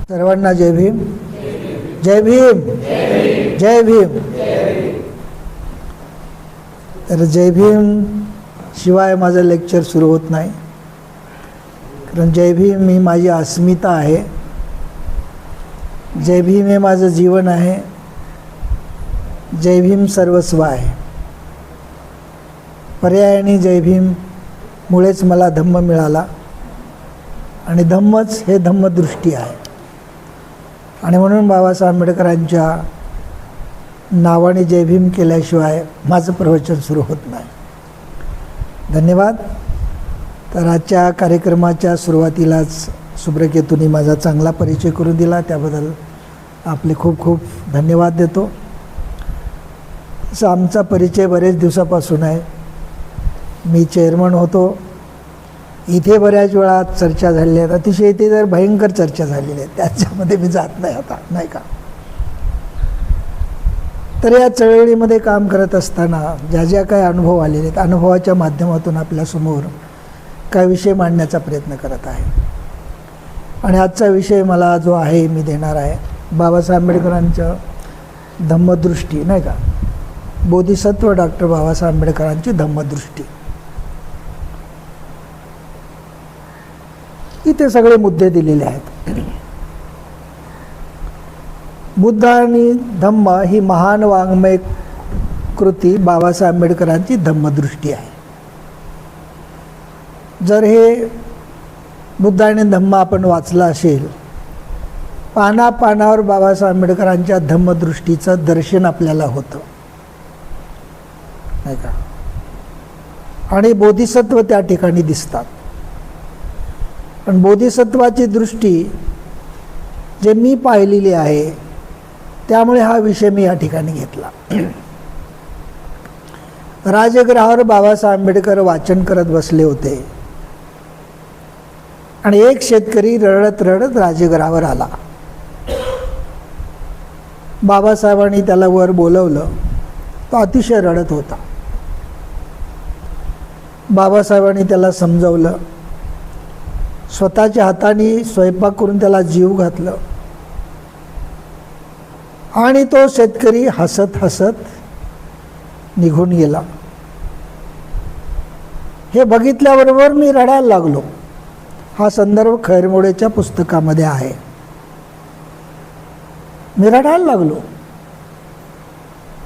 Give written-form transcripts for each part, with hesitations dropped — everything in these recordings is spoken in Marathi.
सर्वांना जय भीम. जय भीम. जय भीम. तर जय भीम शिवाय माझं लेक्चर सुरू होत नाही, कारण जय भीम ही माझी अस्मिता आहे. जय भीम हे माझं जीवन आहे. जय भीम सर्वस्व आहे. पर्यायाने जय भीम मुळेच मला धम्म मिळाला आणि धम्मच हे धम्मदृष्टी आहे. आणि म्हणून बाबासाहेब आंबेडकरांच्या नावाने जय भीम केल्याशिवाय माझं प्रवचन सुरू होत नाही. धन्यवाद. तर आजच्या कार्यक्रमाच्या सुरुवातीलाच सुब्रकेतूंनी माझा चांगला परिचय करून दिला, त्याबद्दल आपले खूप खूप धन्यवाद देतो. आमचा परिचय बरेच दिवसापासून आहे. मी चेअरमन होतो. इथे बऱ्याच वेळा चर्चा झालेली आहे. अतिशय इथे जर भयंकर चर्चा झालेली आहे, त्याच्यामध्ये मी जात नाही आता, नाही का. तर या चळवळीमध्ये काम करत असताना ज्या ज्या काही अनुभव आलेले आहेत, अनुभवाच्या माध्यमातून आपल्यासमोर काही विषय मांडण्याचा प्रयत्न करत आहे. आणि आजचा विषय मला जो आहे मी देणार आहे बाबासाहेब आंबेडकरांचं धम्मदृष्टी, नाही का. बोधिसत्व डॉक्टर बाबासाहेब आंबेडकरांची धम्मदृष्टी. इथे सगळे मुद्दे दिलेले आहेत. बुद्ध आणि धम्म ही महान वाङ्मय कृती बाबासाहेब आंबेडकरांची धम्मदृष्टी आहे. जर हे बुद्ध आणि धम्म आपण वाचलं असेल, पानापानावर बाबासाहेब आंबेडकरांच्या धम्मदृष्टीचं दर्शन आपल्याला होतं, नाही का. आणि बोधिसत्व त्या ठिकाणी दिसतात. पण बोधिसत्वाची दृष्टी जे मी पाहिलेली आहे, त्यामुळे हा विषय मी या ठिकाणी घेतला. राजगृहावर बाबासाहेब आंबेडकर वाचन करत बसले होते आणि एक शेतकरी रडत रडत राजगृहावर आला. बाबासाहेबांनी त्याला वर बोलवलं. तो अतिशय रडत होता. बाबासाहेबांनी त्याला समजवलं. स्वतःच्या हाताने स्वयंपाक करून त्याला जीव घातलं आणि तो शेतकरी हसत हसत निघून गेला. हे बघितल्याबरोबर मी रडायला लागलो. हा संदर्भ खैरमोडेच्या पुस्तकामध्ये आहे. मी रडायला लागलो.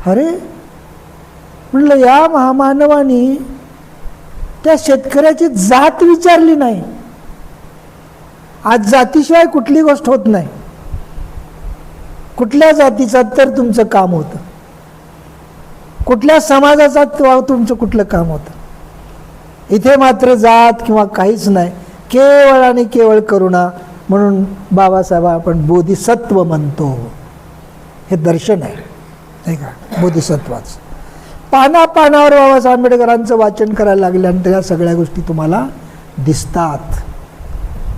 अरे म्हणलं, या महामानवानी त्या शेतकऱ्याची जात विचारली नाही. आज जातीशिवाय कुठली गोष्ट होत नाही. कुठल्या जातीचं तर तुमचं काम होतं, कुठल्या समाजाचा तुमचं कुठलं काम होतं. इथे मात्र जात किंवा काहीच नाही, केवळ आणि केवळ करुणा. म्हणून बाबासाहेब आपण बोधिसत्व म्हणतो. हे दर्शन आहे, नाही का, बोधिसत्वाचं. पानापानावर बाबासाहेब आंबेडकरांचं वाचन करायला लागल्यानंतर या सगळ्या गोष्टी तुम्हाला दिसतात,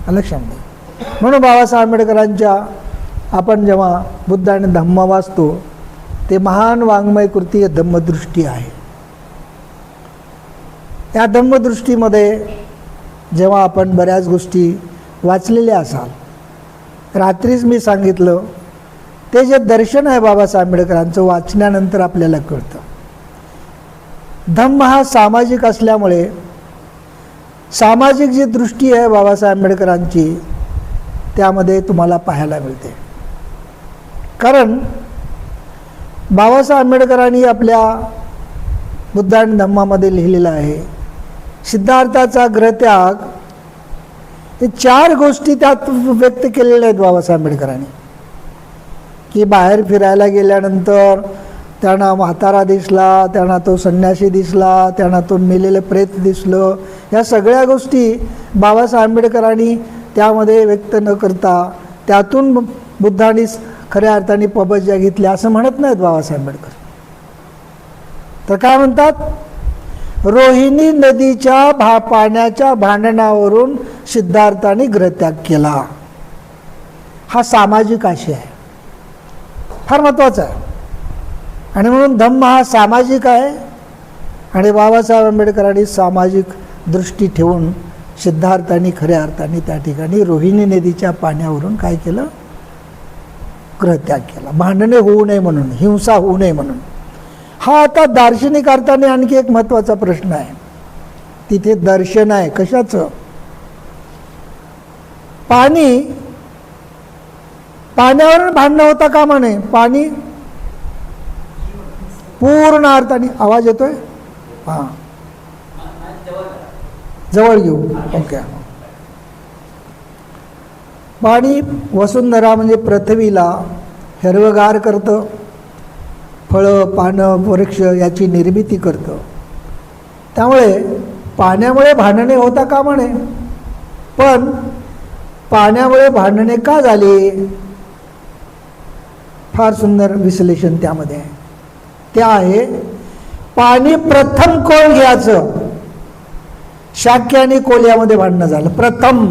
लक्षात घ्या. म्हणून बाबासाहेब आंबेडकरांच्या आपण जेव्हा बुद्ध आणि धम्म वाचतो, ते महान वाङ्मय कृती ही धम्मदृष्टी आहे. या धम्मदृष्टीमध्ये जेव्हा आपण बऱ्याच गोष्टी वाचलेल्या असाल, रात्रीच मी सांगितलं, ते जे दर्शन आहे बाबासाहेब आंबेडकरांचं वाचण्यानंतर आपल्याला कळतं. धम्म हा सामाजिक असल्यामुळे सामाजिक जी दृष्टी आहे बाबासाहेब आंबेडकरांची, त्यामध्ये तुम्हाला पाहायला मिळते. कारण बाबासाहेब आंबेडकरांनी आपल्या बुद्ध आणि धम्मामध्ये लिहिलेलं आहे, सिद्धार्थाचा ग्रहत्याग. हे 4 गोष्टी त्यात व्यक्त केलेल्या आहेत बाबासाहेब आंबेडकरांनी. की बाहेर फिरायला गेल्यानंतर त्यांना म्हातारा दिसला, त्यांना तो संन्यासी दिसला, त्यांना तो मेलेलं प्रेत दिसलं. ह्या सगळ्या गोष्टी बाबासाहेब आंबेडकरांनी त्यामध्ये व्यक्त न करता त्यातून बुद्धांनी खऱ्या अर्थाने पबज्या घेतल्या असं म्हणत नाहीत बाबासाहेब आंबेडकर. तर काय म्हणतात, रोहिणी नदीच्या पाण्याच्या भांडणावरून सिद्धार्थाने ग्रहत्याग केला. हा सामाजिक आशय आहे, फार महत्त्वाचा आहे. आणि म्हणून धम्म हा सामाजिक आहे. आणि बाबासाहेब आंबेडकरांनी सामाजिक दृष्टी ठेवून सिद्धार्थांनी खऱ्या अर्थाने त्या ठिकाणी रोहिणी नदीच्या पाण्यावरून काय केलं, गृहत्याग केला, भांडणे होऊ नये म्हणून, हिंसा होऊ नये म्हणून. हा आता दार्शनिक अर्थाने आणखी एक महत्त्वाचा प्रश्न आहे. तिथे दर्शन आहे कशाचं? पाण्यावर भांडणं होता कामा नये. पाणी पूर्ण अर्थाने, आवाज येतोय? हां, जवळ घेऊ. ओके. पाणी वसुंधरा म्हणजे पृथ्वीला हिरवगार करतं, फळं पानं वृक्ष याची निर्मिती करतं. त्यामुळे पाण्यामुळे भांडणे होता कामा नये. पण पाण्यामुळे भांडणे का झाली? फार सुंदर विश्लेषण त्यामध्ये आहे. ते आहे, पाणी प्रथम कोण घ्यायचं? शाक्य आणि कोल्ह्यामध्ये भांडणं झालं. प्रथम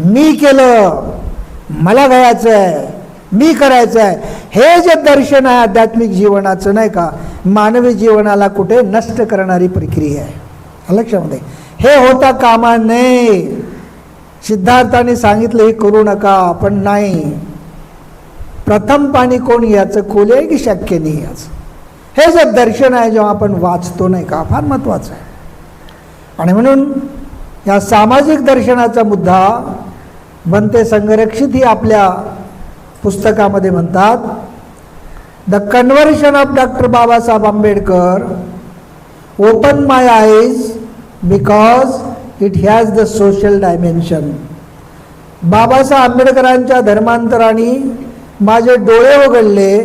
मी केलं, मला घ्यायचं आहे, मी करायचं आहे. हे जे दर्शन आहे आध्यात्मिक जीवनाचं, नाही का, मानवी जीवनाला कुठे नष्ट करणारी प्रक्रिया आहे. लक्षामध्ये हे होता कामा नये. सिद्धार्थाने सांगितलं हे करू नका, पण नाही. प्रथम पाणी कोण घ्यायचं? कोल्हे आहे की शाक्यनी घ्यायचं? हे जे दर्शन आहे जेव्हा आपण वाचतो, नाही का, फार महत्त्वाचं आहे. आणि म्हणून या सामाजिक दर्शनाचा मुद्दा बनते संरक्षित ही आपल्या पुस्तकामध्ये म्हणतात, the conversion of doctor Babasaheb Ambedkar open my eyes because it has the social dimension. Babasaheb आंबेडकरांच्या धर्मांतराने माझे डोळे उघडले,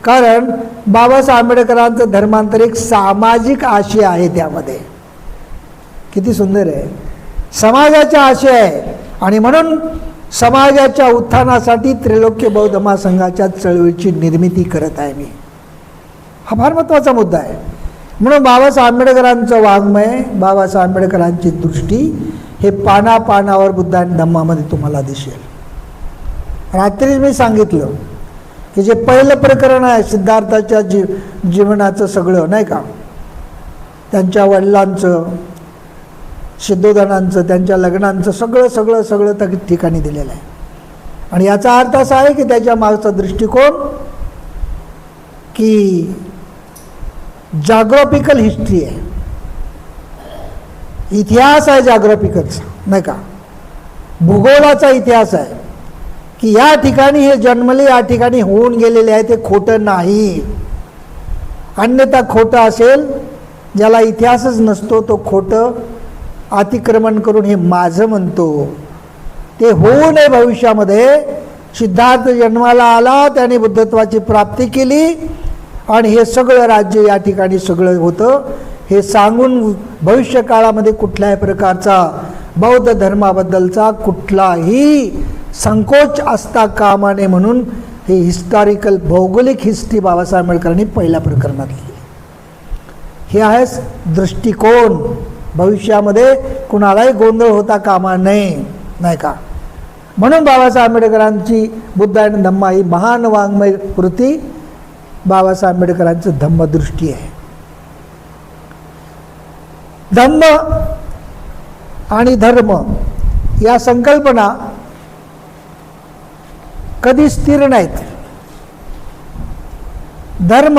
कारण बाबासाहेब आंबेडकरांचं धर्मांतर एक सामाजिक आशय आहे. त्यामध्ये किती सुंदर आहे, समाजाचा आशय आहे. आणि म्हणून समाजाच्या उत्थानासाठी त्रैलोक्य बौद्ध महासंघाच्या चळवळीची निर्मिती करत आहे मी. हा फार महत्त्वाचा मुद्दा आहे. म्हणून बाबासाहेब आंबेडकरांचं वाङ्मय, बाबासाहेब आंबेडकरांची दृष्टी हे पानापानावर बुद्ध आणि धम्मामध्ये तुम्हाला दिसेल. रात्री मी सांगितलं की जे पहिलं प्रकरण आहे सिद्धार्थाच्या जीवनाचं सगळं, नाही का, त्यांच्या वडिलांचं, सिद्धोधनांचं, त्यांच्या लग्नांचं सगळं सगळं सगळं त्या ठिकाणी दिलेलं आहे. आणि याचा अर्थ असा आहे की त्याच्या मागचा दृष्टिकोन की जाग्राफिकल हिस्ट्री आहे, इतिहास आहे जाग्राफिकलचा, नाही का, भूगोलाचा इतिहास आहे की या ठिकाणी हे जन्मले, या ठिकाणी होऊन गेलेले आहे, ते खोटं नाही. अन्यथा खोटं असेल, ज्याला इतिहासच नसतो तो खोटं अतिक्रमण करून हे माझं म्हणतो. ते होऊ नये भविष्यामध्ये. सिद्धार्थ जन्माला आला, त्याने बुद्धत्वाची प्राप्ती केली आणि हे सगळं राज्य या ठिकाणी सगळं होतं हे सांगून भविष्य काळामध्ये कुठल्याही प्रकारचा बौद्ध धर्माबद्दलचा कुठलाही संकोच असता कामा नये म्हणून हे हिस्टॉरिकल भौगोलिक हिस्ट्री बाबासाहेब आंबेडकरांनी पहिल्या प्रकरणात लिहिली. हे आहे दृष्टिकोन. भविष्यामध्ये कुणालाही गोंधळ होता कामा नये, नाही का. म्हणून बाबासाहेब आंबेडकरांची बुद्ध आणि धम्मा ही महान वाङ्मय कृती बाबासाहेब आंबेडकरांचं धम्मदृष्टी आहे. धम्म आणि धर्म या संकल्पना कधी स्थिर नाहीत. धर्म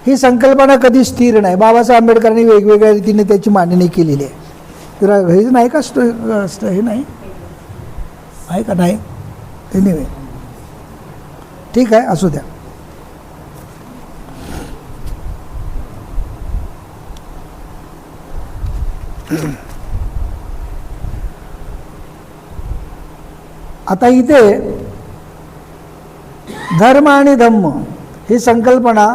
ही संकल्पना कधी स्थिर नाही. बाबासाहेब आंबेडकरांनी वेगवेगळ्या रीतीने त्याची मांडणी केलेली आहे. तर हे नाही का हे नाही आहे का? नाही, ते नाही. ठीक आहे, असू द्या. आता इथे धर्म आणि धम्म ही संकल्पना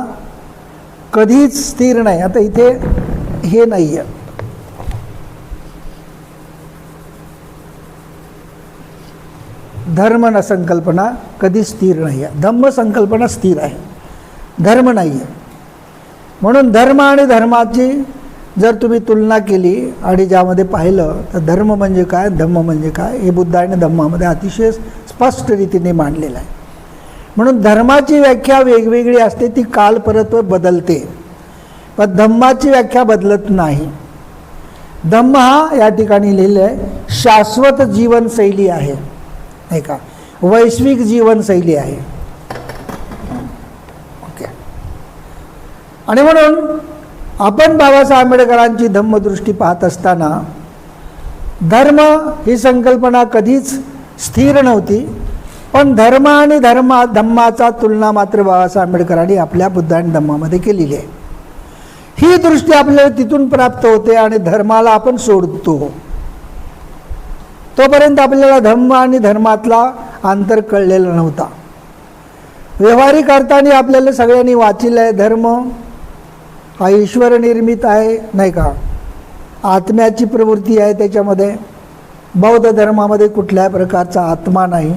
कधीच स्थिर नाही. आता इथे हे नाही आहे. धर्म न संकल्पना कधी स्थिर नाही आहे. धम्म संकल्पना स्थिर आहे, धर्म नाही आहे. म्हणून धर्म आणि धर्माची जर तुम्ही तुलना केली आणि ज्यामध्ये पाहिलं तर धर्म म्हणजे काय, धम्म म्हणजे काय, हे बुद्ध आणि धम्मामध्ये अतिशय स्पष्ट रीतीने मांडलेलं आहे. म्हणून धर्माची व्याख्या वेगवेगळी असते, ती काल परत बदलते, पण धम्माची व्याख्या बदलत नाही. धम्म हा या ठिकाणी लिहिलं आहे शाश्वत जीवनशैली आहे, नाही का. वैश्विक जीवनशैली आहे. ओके. आणि म्हणून आपण बाबासाहेब आंबेडकरांची धम्मदृष्टी पाहत असताना धर्म ही संकल्पना कधीच स्थिर नव्हती, पण धर्म आणि धम्माचा तुलना मात्र बाबासाहेब आंबेडकरांनी आपल्या बुद्ध आणि धम्मामध्ये केलेली आहे. ही दृष्टी आपल्याला तिथून प्राप्त होते आणि धर्माला आपण सोडतो. तोपर्यंत आपल्याला धम्म आणि धर्मातला अंतर कळलेला नव्हता. व्यवहारिक अर्थाने आपल्याला सगळ्यांनी वाचलेलं आहे, धर्म हा ईश्वर निर्मित आहे, नाही का, आत्म्याची प्रवृत्ती आहे त्याच्यामध्ये. बौद्ध धर्मामध्ये कुठल्याही प्रकारचा आत्मा नाही,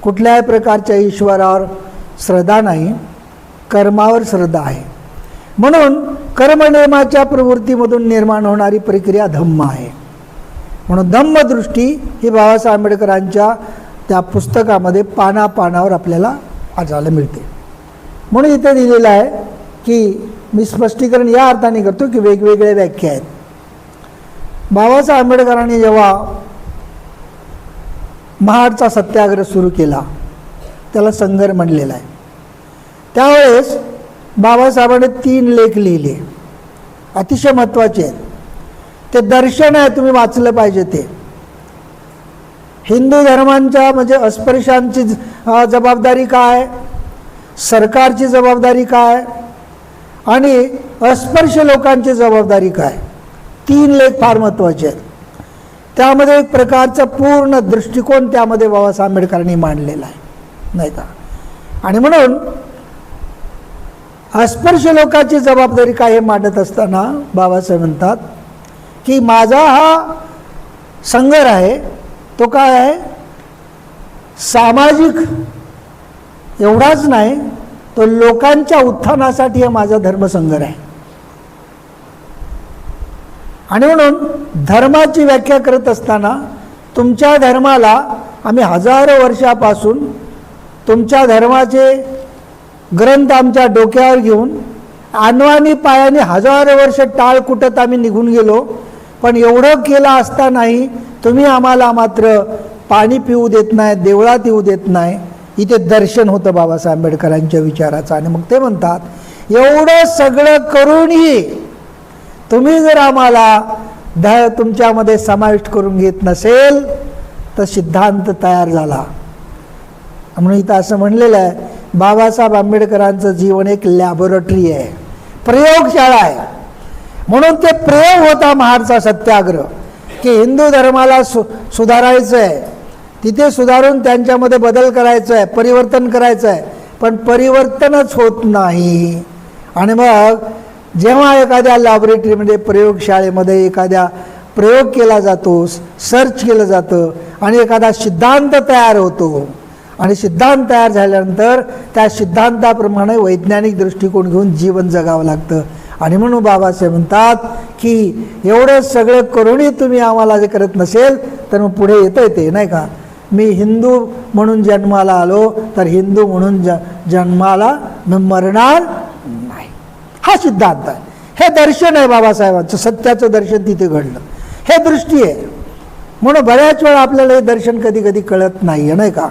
कुठल्याही प्रकारच्या ईश्वरावर श्रद्धा नाही, कर्मावर श्रद्धा आहे. म्हणून कर्मनियमाच्या प्रवृत्तीमधून निर्माण होणारी प्रक्रिया धम्म आहे. म्हणून धम्मदृष्टी ही बाबासाहेब आंबेडकरांच्या त्या पुस्तकामध्ये पानापानावर आपल्याला वाचायला मिळते. म्हणून इथे दिलेलं आहे की मी स्पष्टीकरण या अर्थाने करतो की वेगवेगळ्या व्याख्या आहेत. बाबासाहेब आंबेडकरांनी जेव्हा महाडचा सत्याग्रह सुरू केला, त्याला संघर्ष म्हणलेला आहे, त्यावेळेस बाबासाहेबांनी 3 लेख लिहिले, अतिशय महत्त्वाचे आहेत. ते दर्शन आहे, तुम्ही वाचलं पाहिजे. ते हिंदू धर्मांच्या म्हणजे अस्पृश्यांची जबाबदारी काय, सरकारची जबाबदारी काय आणि अस्पृश्य लोकांची जबाबदारी काय, 3 लेख फार महत्त्वाचे आहेत. त्यामध्ये एक प्रकारचा पूर्ण दृष्टिकोन त्यामध्ये बाबासाहेब आंबेडकरांनी मांडलेला आहे, नाही का. आणि म्हणून अस्पृश्य लोकांची जबाबदारी काय हे मांडत असताना बाबासाहेब म्हणतात की माझा हा संघर्ष आहे तो काय आहे, सामाजिक एवढाच नाही, तो लोकांच्या उत्थानासाठी हा माझा धर्मसंघर्ष आहे. आणि म्हणून धर्माची व्याख्या करत असताना तुमच्या धर्माला आम्ही हजारो वर्षापासून तुमच्या धर्माचे ग्रंथ आमच्या डोक्यावर घेऊन आणवानी पायाने हजारो वर्ष टाळ कुटत आम्ही निघून गेलो, पण एवढं केलं असतानाही तुम्ही आम्हाला मात्र पाणी पिऊ देत नाही, देवळात येऊ देत नाही. इथे दर्शन होतं बाबासाहेब आंबेडकरांच्या विचाराचं. आणि मग ते म्हणतात, एवढं सगळं करूनही तुम्ही जर आम्हाला तुमच्यामध्ये समाविष्ट करून घेत नसेल तर सिद्धांत तयार झाला. म्हणून इथं असं म्हणलेलं आहे, बाबासाहेब आंबेडकरांचं जीवन एक लॅबोरेटरी आहे, प्रयोगशाळा आहे. म्हणून ते प्रयोग होता महाडचा सत्याग्रह की हिंदू धर्माला सुधारायचं आहे, तिथे सुधारून त्यांच्यामध्ये बदल करायचा आहे, परिवर्तन करायचं आहे, पण परिवर्तनच होत नाही. आणि मग जेव्हा एखाद्या लॅबोरेटरीमध्ये प्रयोगशाळेमध्ये एखाद्या प्रयोग केला जातो, सर्च केलं जातं आणि एखादा सिद्धांत तयार होतो, आणि सिद्धांत तयार झाल्यानंतर त्या सिद्धांताप्रमाणे वैज्ञानिक दृष्टिकोन घेऊन जीवन जगावं लागतं. आणि म्हणून बाबासाहेब म्हणतात की एवढं सगळं करूनही तुम्ही आम्हाला जे करत नसेल तर मग पुढे येतं येते, नाही का, मी हिंदू म्हणून जन्माला आलो तर हिंदू म्हणून जन्माला मी मरणार नाही. हा सिद्धांत आहे, हे दर्शन आहे बाबासाहेबांचं, सत्याचं दर्शन तिथे घडलं, हे दृष्टी आहे. म्हणून बऱ्याच वेळा आपल्याला हे दर्शन कधी कधी कळत नाही, नाही का,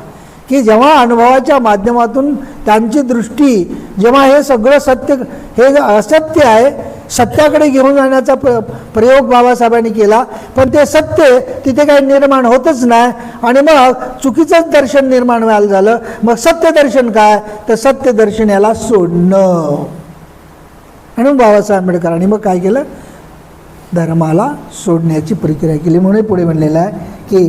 की जेव्हा अनुभवाच्या माध्यमातून त्यांची दृष्टी, जेव्हा हे सगळं सत्य, हे असत्य आहे, सत्याकडे घेऊन जाण्याचा प्रयोग बाबासाहेबांनी केला, पण ते सत्य तिथे काही निर्माण होतच नाही. आणि मग चुकीचंच दर्शन निर्माण व्हायला झालं. मग सत्य दर्शन काय, तर सत्य दर्शन याला सोडणं. म्हणून बाबासाहेब आंबेडकरांनी मग काय केलं, धर्माला सोडण्याची प्रक्रिया केली. म्हणून पुढे म्हणलेलं आहे की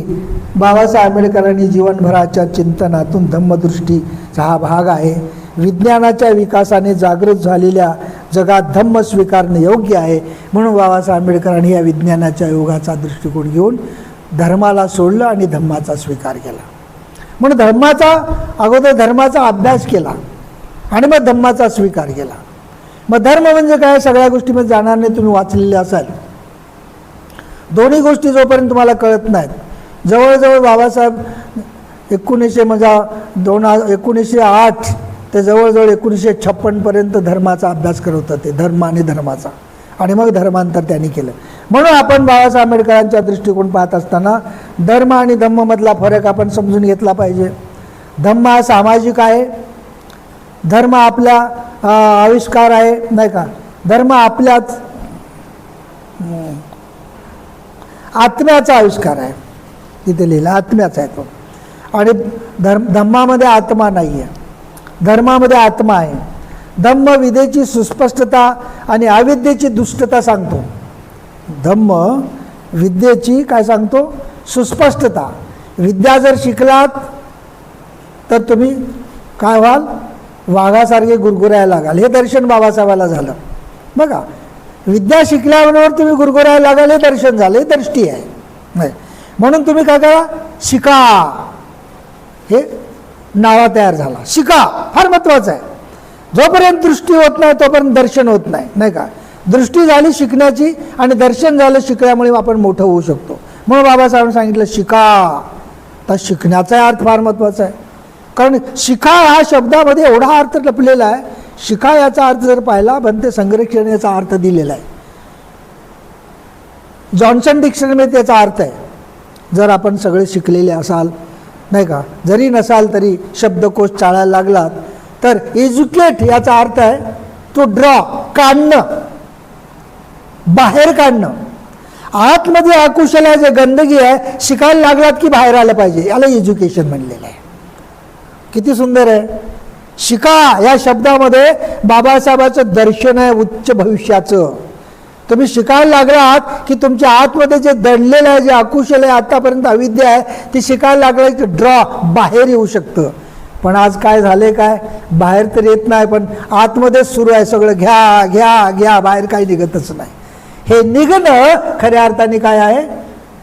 बाबासाहेब आंबेडकरांनी जीवनभराच्या चिंतनातून धम्मदृष्टीचा हा भाग आहे. विज्ञानाच्या विकासाने जागृत झालेल्या जगात धम्म स्वीकारणे योग्य आहे. म्हणून बाबासाहेब आंबेडकरांनी या विज्ञानाच्या योगाचा दृष्टिकोन घेऊन धर्माला सोडलं आणि धम्माचा स्वीकार केला. म्हणून अगोदर धर्माचा अभ्यास केला आणि मग धम्माचा स्वीकार केला. मग धर्म म्हणजे काय, सगळ्या गोष्टीमध्ये जाणार नाही, तुम्ही वाचलेले असाल. दोन्ही गोष्टी जोपर्यंत तुम्हाला कळत नाहीत, जवळजवळ बाबासाहेब 1908 ते जवळजवळ 1956पर्यंत धर्माचा अभ्यास करत होते, धर्म आणि धर्माचा. आणि मग धर्मांतर त्यांनी केलं. म्हणून आपण बाबासाहेब आंबेडकरांचा दृष्टिकोन पाहत असताना धर्म आणि धम्म मधला फरक आपण समजून घेतला पाहिजे. धम्म हा सामाजिक आहे, धर्म आपला आविष्कार आहे, नाही का. धर्म आपल्याच आत्म्याचा आविष्कार आहे, तिथे लिहिलं आत्म्याचा आहे तो. आणि धम्मामध्ये आत्मा नाही आहे, धर्मामध्ये आत्मा आहे. धम्म विद्येची सुस्पष्टता आणि अविद्येची दुष्टता सांगतो. धम्म विद्येची काय सांगतो? सुस्पष्टता. विद्या जर शिकलात तर तुम्ही काय व्हाल? वाघासारखे गुरगुरायला लागाल. हे दर्शन बाबासाहेबाला झालं बघा. विद्या शिकल्याबरोबर तुम्ही गुरगुरायला लागाल, हे दर्शन झालं, हे दृष्टी आहे. नाही म्हणून तुम्ही काय करा? शिका. हे नावा तयार झाला. शिका फार महत्वाचं आहे. जोपर्यंत दृष्टी होत नाही तोपर्यंत दर्शन होत नाही, नाही का. दृष्टी झाली शिकण्याची आणि दर्शन झालं शिकल्यामुळे आपण मोठं होऊ शकतो. म्हणून बाबासाहेबांनी सांगितलं शिका. तर शिकण्याचा अर्थ फार महत्त्वाचा आहे. कारण शिका ह्या शब्दामध्ये एवढा अर्थ लपलेला आहे. शिका याचा अर्थ जर पाहिला बनते संरक्षण याचा अर्थ दिलेला आहे. जॉन्सन डिक्शनरीमध्ये त्याचा अर्थ आहे. जर आपण सगळे शिकलेले असाल, नाही का, जरी नसाल तरी शब्दकोश चाळायला लागलात तर एज्युकेट याचा अर्थ आहे तो ड्रॉ, काढणं, बाहेर काढणं. आतमध्ये अकुशल आहे, जे गंदगी आहे, शिकायला लागलात की बाहेर आलं पाहिजे, याला एज्युकेशन म्हणलेलं आहे. किती सुंदर आहे. शिका या शब्दामध्ये बाबासाहेबाचं दर्शन आहे उच्च भविष्याचं. तुम्ही शिकायला लागलात की तुमच्या आतमध्ये जे दडलेलं आहे, जे अकुशल आहे, आतापर्यंत अविद्या आहे, ती शिकायला लागलं की ड्रॉ बाहेर येऊ शकतं. पण आज काय झाले? काय बाहेर तर येत नाही, पण आतमध्येच सुरू आहे सगळं. घ्या घ्या घ्या, बाहेर काही निघतच नाही. हे निघणं खऱ्या अर्थाने काय आहे?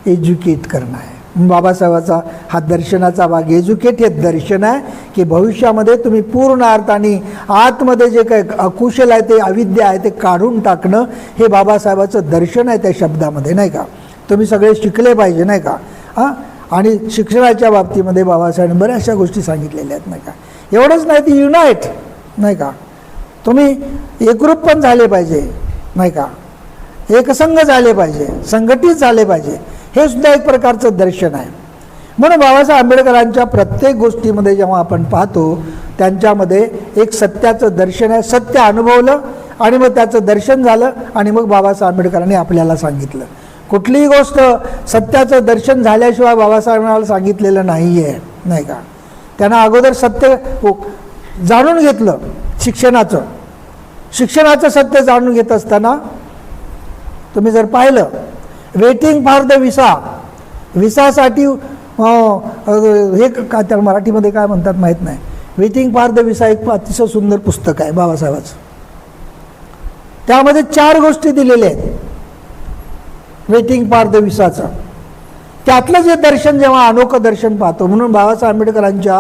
एज्युकेट करणं आहे. बाबासाहेबाचा हा दर्शनाचा भाग. एज्युकेट हे दर्शन आहे की भविष्यामध्ये तुम्ही पूर्ण अर्थाने आतमध्ये जे काही अकुशल आहे, ते अविद्या आहे, ते काढून टाकणं, हे बाबासाहेबाचं दर्शन आहे त्या शब्दामध्ये, नाही का. तुम्ही सगळे शिकले पाहिजे, नाही का. हां, आणि शिक्षणाच्या बाबतीमध्ये बाबासाहेबांनी बऱ्याचशा गोष्टी सांगितलेल्या आहेत, नाही का. एवढंच नाही, ती युनाईट, नाही का. तुम्ही एकरूप पण झाले पाहिजे, नाही का. एकसंघ झाले पाहिजे, संघटित झाले पाहिजे. हे सुद्धा एक प्रकारचं दर्शन आहे. म्हणून बाबासाहेब आंबेडकरांच्या प्रत्येक गोष्टीमध्ये जेव्हा आपण पाहतो त्यांच्यामध्ये एक सत्याचं दर्शन आहे. सत्य अनुभवलं आणि मग त्याचं दर्शन झालं आणि मग बाबासाहेब आंबेडकरांनी आपल्याला सांगितलं. कुठलीही गोष्ट सत्याचं दर्शन झाल्याशिवाय बाबासाहेबांना सांगितलेलं नाही आहे, नाही का. त्यांना अगोदर सत्य जाणून घेतलं. शिक्षणाचं सत्य जाणून घेत असताना तुम्ही जर पाहिलं, वेटिंग फॉर द विसासाठी हे काय त्या मराठीमध्ये काय म्हणतात माहीत नाही. वेटिंग फॉर द विसा एक अतिशय सुंदर पुस्तक आहे बाबासाहेबाचं. त्यामध्ये 4 गोष्टी दिलेल्या आहेत वेटिंग फॉर द विसाचं. त्यातलं जे दर्शन जेव्हा अनोखं दर्शन पाहतो, म्हणून बाबासाहेब आंबेडकरांच्या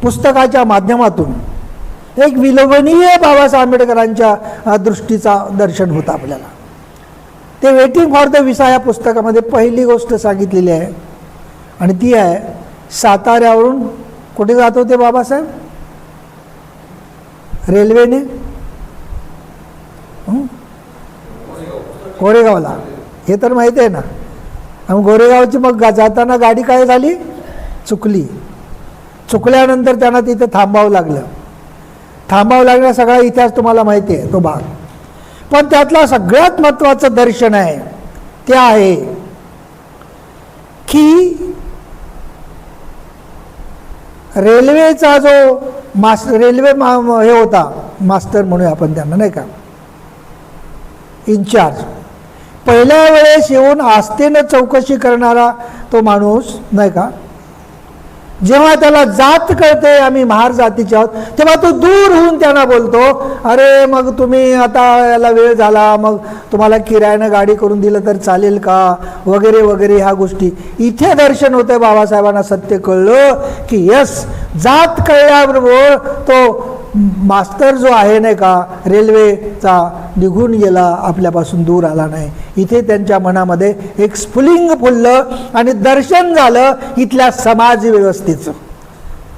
पुस्तकाच्या माध्यमातून एक विलोभनीय बाबासाहेब आंबेडकरांच्या दृष्टीचा दर्शन होतं आपल्याला. ते वेटिंग फॉर द विसा या पुस्तकामध्ये पहिली गोष्ट सांगितलेली आहे आणि ती आहे साताऱ्यावरून कुठे जात होते बाबासाहेब? रेल्वेने गोरेगावला. हे तर माहिती आहे ना. आणि गोरेगावची मग जाताना गाडी काय झाली? चुकल्यानंतर त्यांना तिथे थांबावं लागलं. सगळा इतिहास तुम्हाला माहिती आहे तो भाग. पण त्यातला सगळ्यात महत्त्वाचं दर्शन आहे ते आहे की रेल्वेचा जो रेल्वे हे होता, मास्टर म्हणूया आपण त्यांना, नाही का, इन्चार्ज, पहिल्या वेळेस येऊन आस्थेनं चौकशी करणारा तो माणूस, नाही का, जेव्हा त्याला जात कळते आम्ही महार जातीचे आहोत, तेव्हा तो दूर होऊन त्यांना बोलतो, अरे मग तुम्ही आता याला वेळ झाला, मग तुम्हाला किरायानं गाडी करून दिलं तर चालेल का, वगैरे वगैरे ह्या गोष्टी. इथे दर्शन होतं बाबासाहेबांना. सत्य कळलं की यस, जात कळल्याबरोबर तो मास्तर जो आहे, नाही का, रेल्वेचा निघून गेला, आपल्यापासून दूर आला नाही. इथे त्यांच्या मनामध्ये एक स्फुलिंग फुललं आणि दर्शन झालं इथल्या समाज व्यवस्थेचं.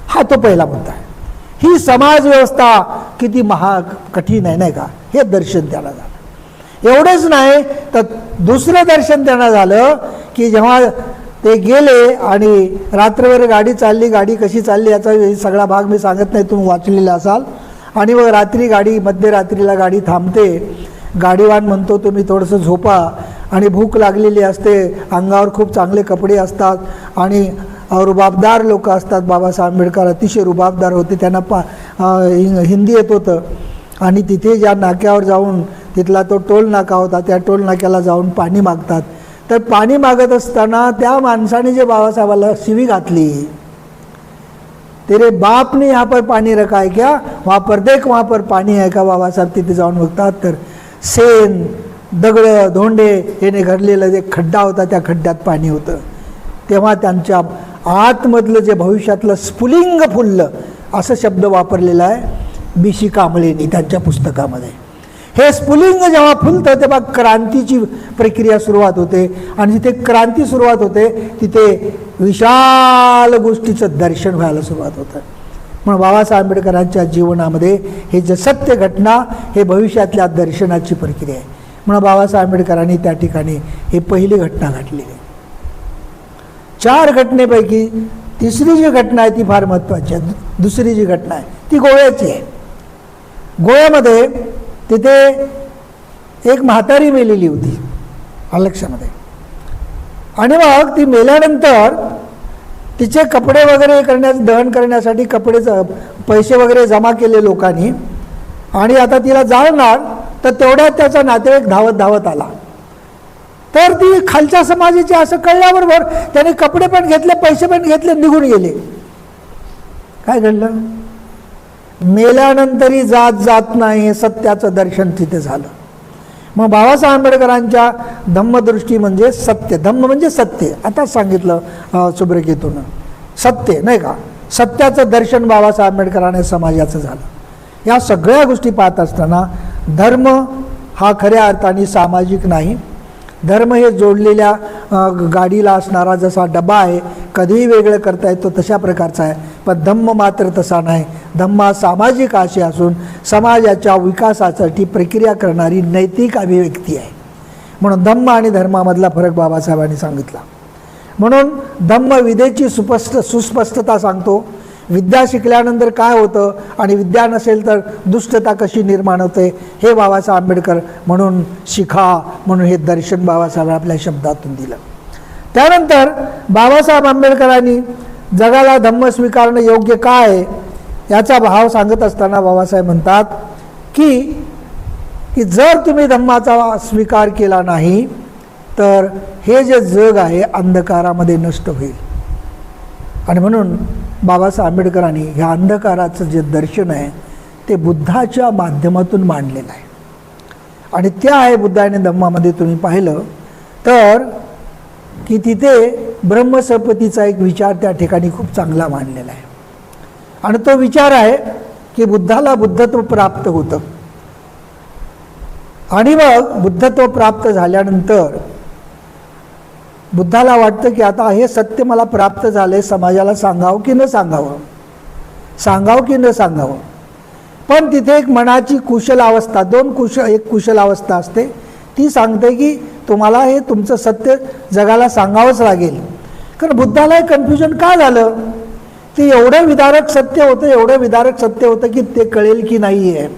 हा तो पहिला मुद्दा आहे. ही समाज व्यवस्था किती कठीण आहे, नाही का, हे दर्शन त्याला झालं. एवढंच नाही तर दुसरं दर्शन त्यांना झालं की जेव्हा ते गेले आणि रात्रभर गाडी चालली. गाडी कशी चालली याचा सगळा भाग मी सांगत नाही, तुम्ही वाचलेला असाल. आणि मग रात्री गाडी, मध्यरात्रीला गाडी थांबते. गाडीवान म्हणतो तुम्ही थोडंसं झोपा. आणि भूक लागलेली असते, अंगावर खूप चांगले कपडे असतात आणि रुबाबदार लोक असतात. बाबासाहेब आंबेडकर अतिशय रुबाबदार होते, त्यांना हिंदी येत होतं. आणि तिथे ज्या नाक्यावर जाऊन, तिथला तो टोल नाका होता, त्या टोल नाक्याला जाऊन पाणी मागतात. तर पाणी मागत असताना त्या माणसाने जे बाबासाहेबाला शिवी घातली, तेरे बाप ने यहाँ पर पानी रखा है क्या, वहाँ पर देख वहाँ पर पाणी आहे का. बाबासाहेब तिथे जाऊन बघतात तर शेण, दगड, धोंडे याने घडलेलं जे खड्डा होता त्या खड्ड्यात पाणी होतं. तेव्हा त्यांच्या आतमधलं जे भविष्यातलं स्फुलिंग फुललं असं शब्द वापरलेला आहे BC कांबळेंनी त्यांच्या पुस्तकामध्ये. हे स्फुलिंग जेव्हा फुलतं तेव्हा क्रांतीची प्रक्रिया सुरुवात होते. आणि जिथे क्रांती सुरुवात होते तिथे विशाल गोष्टीचं दर्शन व्हायला सुरुवात होतं. म्हणून बाबासाहेब आंबेडकरांच्या जीवनामध्ये हे जे सत्य घटना, हे भविष्यातल्या दर्शनाची प्रक्रिया आहे. म्हणून बाबासाहेब आंबेडकरांनी त्या ठिकाणी ही पहिली घटना घडलेली आहे. 4 घटनेपैकी तिसरी जी घटना आहे ती फार महत्त्वाची आहे. दुसरी जी घटना आहे ती गोव्याची आहे. गोव्यामध्ये तिथे एक म्हातारी मेलेली होती लक्षामध्ये. आणि मग ती मेल्यानंतर तिचे कपडे वगैरे दहन करण्यासाठी पैसे वगैरे जमा केले लोकांनी. आणि आता तिला जाळणार, तर तेवढ्यात त्याचा नातेवाईक धावत आला. तर ती खालच्या समाजाची असं कळल्याबरोबर त्याने कपडे पण घेतले, पैसे पण घेतले, निघून गेले. काय घडलं? मेल्यानंतरही जात नाही, सत्याचं दर्शन तिथे झालं. मग बाबासाहेब आंबेडकरांच्या धम्मदृष्टी म्हणजे सत्य. धम्म म्हणजे सत्य. आता सांगितलं सुब्रकेतून, सत्य नाही का, सत्याचं दर्शन बाबासाहेब आंबेडकरांनी समाजाचं झालं. या सगळ्या गोष्टी पाहत असताना धर्म हा खऱ्या अर्थाने सामाजिक नाही. धर्म हे जोडलेल्या गाडीला असणारा जसा डबा आहे, कधीही वेगळं करता येतो तशा प्रकारचा आहे. पण धम्म मात्र तसा नाही. धम्म हा सामाजिक आशय असून समाजाच्या विकासासाठी प्रक्रिया करणारी नैतिक अभिव्यक्ती आहे. म्हणून धम्म आणि धर्मामधला फरक बाबासाहेबांनी सांगितला. म्हणून धम्म विद्येची सुस्पष्टता सांगतो. विद्या शिकल्यानंतर काय होतं आणि विद्या नसेल तर दुष्टता कशी निर्माण होते हे बाबासाहेब आंबेडकर म्हणून शिखा म्हणून हे दर्शन बाबासाहेब आपल्या शब्दातून दिलं. त्यानंतर बाबासाहेब आंबेडकरांनी जगाला धम्म स्वीकारणं योग्य काय याचा भाव सांगत असताना बाबासाहेब म्हणतात की जर तुम्ही धम्माचा स्वीकार केला नाही तर हे जे जग आहे अंधकारामध्ये नष्ट होईल. आणि म्हणून बाबासाहेब आंबेडकरांनी ह्या अंधकाराचं जे दर्शन आहे ते बुद्धाच्या माध्यमातून मांडलेलं आहे. आणि त्या आहे बुद्ध आणि धम्मामध्ये तुम्ही पाहिलं तर की तिथे ब्रह्मसपतीचा एक विचार त्या ठिकाणी खूप चांगला मांडलेला आहे. आणि तो विचार आहे की बुद्धाला बुद्धत्व प्राप्त होतं. आणि मग बुद्धत्व प्राप्त झाल्यानंतर बुद्धाला वाटतं की आता हे सत्य मला प्राप्त झाले, समाजाला सांगावं की न सांगावं, सांगावं की न सांगावं. पण तिथे एक मनाची कुशल अवस्था, एक कुशल अवस्था असते, ती सांगते की तुम्हाला हे तुमचं सत्य जगाला सांगावंच लागेल. कारण बुद्धाला कन्फ्युजन का झालं, ते एवढं विदारक सत्य होतं की ते कळेल की नाही आहे.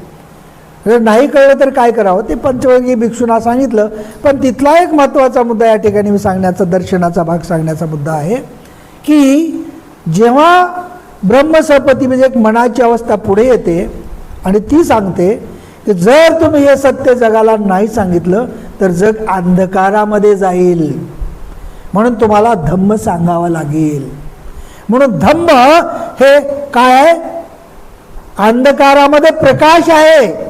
जर नाही कळलं तर काय करावं ते पंचवर्गीय भिक्षूंना सांगितलं. पण तिथला एक महत्त्वाचा मुद्दा या ठिकाणी मी सांगण्याचा, दर्शनाचा भाग सांगण्याचा मुद्दा आहे की जेव्हा ब्रह्मसपती म्हणजे एक मनाची अवस्था पुढे येते आणि ती सांगते की जर तुम्ही हे सत्य जगाला नाही सांगितलं तर जग अंधकारामध्ये जाईल, म्हणून तुम्हाला धम्म सांगावं लागेल. म्हणून धम्म हे काय आहे, अंधकारामध्ये प्रकाश आहे.